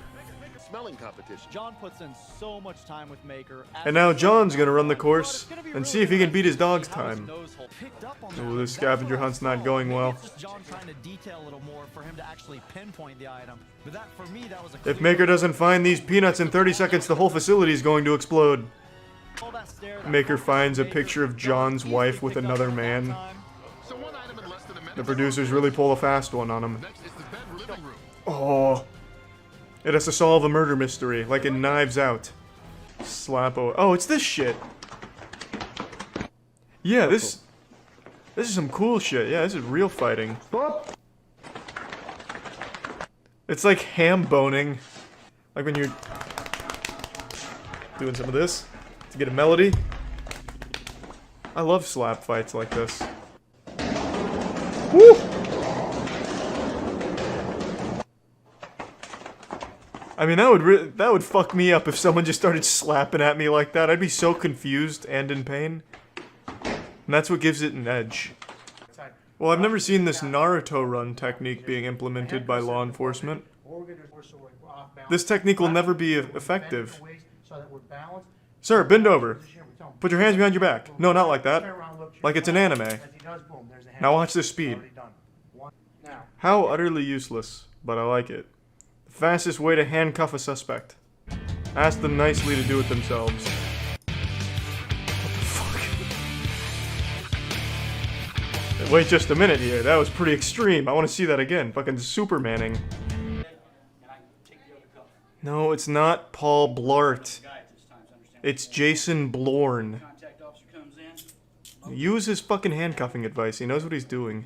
John puts in so much time with Maker. And now John's gonna run the course and see if he can beat his dog's time. Oh, this scavenger hunt's not going well. John trying to detail a little more for him to actually pinpoint the item. But that, for me, that was a If Maker doesn't find these peanuts in 30 seconds, the whole facility is going to explode. Maker finds a picture of John's wife with another man. The producers really pull a fast one on him. Oh. It has to solve a murder mystery, like in Knives Out. Slappo. Oh, it's this shit. Yeah, this is some cool shit. Yeah, this is real fighting. It's like ham boning. Like when you're doing some of this to get a melody. I love slap fights like this. Woo! I mean, that would fuck me up if someone just started slapping at me like that. I'd be so confused and in pain. And that's what gives it an edge. Well, I've never seen this Naruto run technique being implemented by law enforcement. This technique will never be effective. Sir, bend over. Put your hands behind your back. No, not like that. Like it's an anime. Now watch this speed. How utterly useless, but I like it. The fastest way to handcuff a suspect. Ask them nicely to do it themselves. Wait just a minute here, that was pretty extreme. I want to see that again. Fucking Supermaning. No, it's not Paul Blart. It's Jason Blorn. Use his fucking handcuffing advice, he knows what he's doing.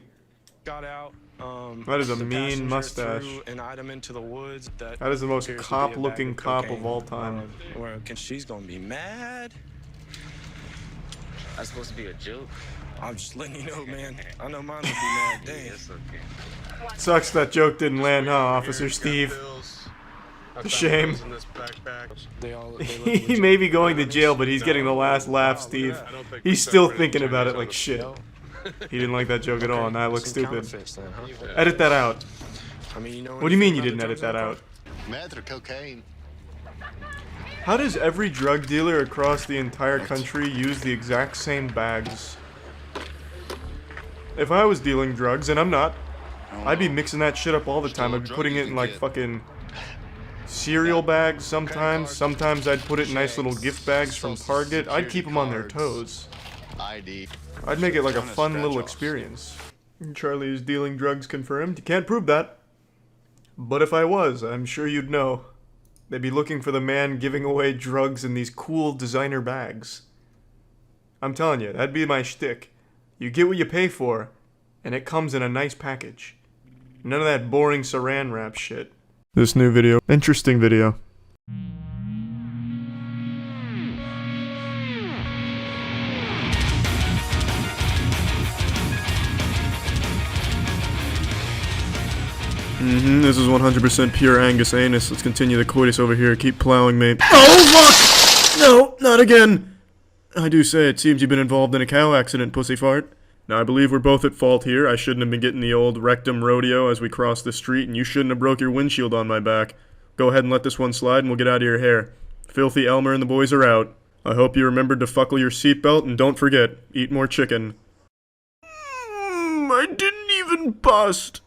Got out. That is a mean mustache. An item into the woods that is the most cop-looking cop of all time. She's gonna be mad. That's supposed to be a joke. I'm just letting you know, man. I know mine would be mad. Dang. It's okay. Sucks that joke didn't land, huh, Officer Steve? A shame. He may be going to jail, but he's getting the last laugh, Steve. He's still thinking about it like shit. He didn't like that joke at all, and that looks stupid. Edit that out. What do you mean you didn't edit that out? Meth or cocaine? How does every drug dealer across the entire country use the exact same bags? If I was dealing drugs, and I'm not, I'd be mixing that shit up all the time. I'd be putting it in like fucking cereal bags sometimes. Sometimes I'd put it in nice little gift bags from Target. I'd keep them on their toes. I'd make it like a fun little experience. Charlie is dealing drugs confirmed. You can't prove that. But if I was, I'm sure you'd know. They'd be looking for the man giving away drugs in these cool designer bags. I'm telling you, that'd be my shtick. You get what you pay for, and it comes in a nice package. None of that boring saran wrap shit. This new video. Interesting video. This is 100% pure Angus anus. Let's continue the coitus over here. Keep plowing, mate. Oh, fuck! No, not again! I do say it seems you've been involved in a cow accident, pussy fart. Now, I believe we're both at fault here. I shouldn't have been getting the old rectum rodeo as we cross the street, and you shouldn't have broke your windshield on my back. Go ahead and let this one slide, and we'll get out of your hair. Filthy Elmer and the boys are out. I hope you remembered to buckle your seatbelt, and don't forget, eat more chicken. I didn't even bust.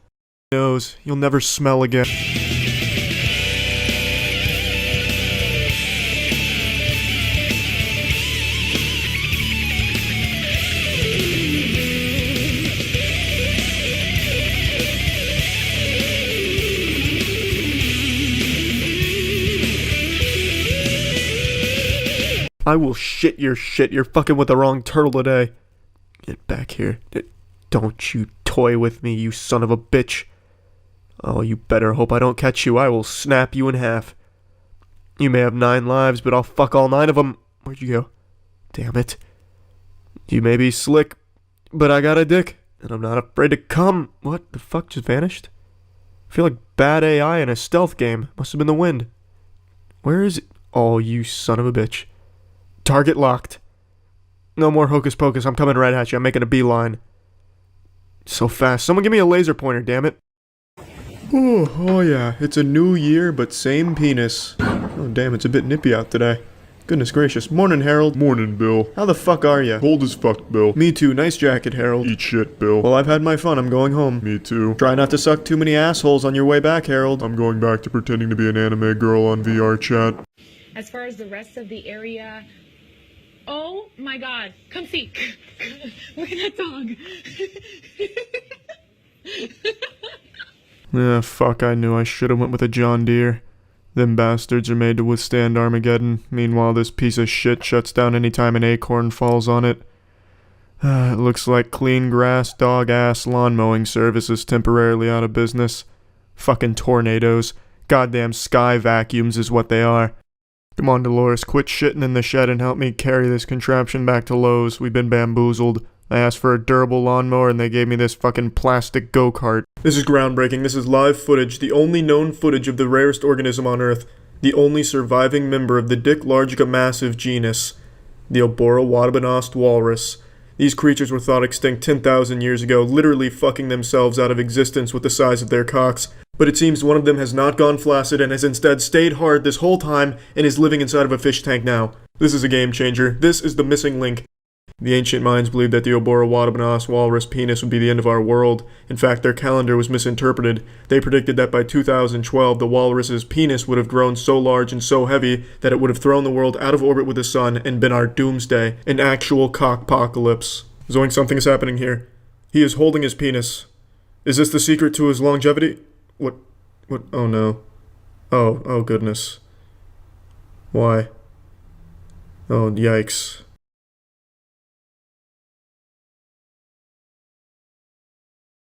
Nose, you'll never smell again. I will shit your shit. You're fucking with the wrong turtle today. Get back here. Don't you toy with me, you son of a bitch. Oh, you better hope I don't catch you. I will snap you in half. You may have 9 lives, but I'll fuck all 9 of them. Where'd you go? Damn it. You may be slick, but I got a dick, and I'm not afraid to come. What the fuck just vanished? I feel like bad AI in a stealth game. Must have been the wind. Where is it? Oh, you son of a bitch. Target locked. No more hocus pocus. I'm coming right at you. I'm making a beeline. So fast. Someone give me a laser pointer, damn it. Oh yeah, it's a new year, but same penis. Oh damn, it's a bit nippy out today. Goodness gracious. Morning, Harold. Morning, Bill. How the fuck are ya? Cold as fuck, Bill. Me too. Nice jacket, Harold. Eat shit, Bill. Well, I've had my fun. I'm going home. Me too. Try not to suck too many assholes on your way back, Harold. I'm going back to pretending to be an anime girl on VR chat. As far as the rest of the area... Oh my god. Come see. Look at that dog. Yeah, fuck, I knew I should've went with a John Deere. Them bastards are made to withstand Armageddon. Meanwhile, this piece of shit shuts down anytime an acorn falls on it. It looks like clean grass, dog ass, lawn mowing service is temporarily out of business. Fucking tornadoes. Goddamn sky vacuums is what they are. Come on, Dolores, quit shitting in the shed and help me carry this contraption back to Lowe's. We've been bamboozled. I asked for a durable lawnmower and they gave me this fucking plastic go-kart. This is groundbreaking. This is live footage, the only known footage of the rarest organism on Earth, the only surviving member of the Diclargica massive genus, the Oborowattabanost walrus. These creatures were thought extinct 10,000 years ago, literally fucking themselves out of existence with the size of their cocks. But it seems one of them has not gone flaccid and has instead stayed hard this whole time and is living inside of a fish tank now. This is a game changer. This is the missing link. The ancient minds believed that the Obora-Wadabanas walrus penis would be the end of our world. In fact, their calendar was misinterpreted. They predicted that by 2012, the walrus's penis would have grown so large and so heavy that it would have thrown the world out of orbit with the sun and been our doomsday. An actual cockpocalypse. Zoink, something is happening here. He is holding his penis. Is this the secret to his longevity? What? Oh no. Oh goodness. Why? Oh, yikes.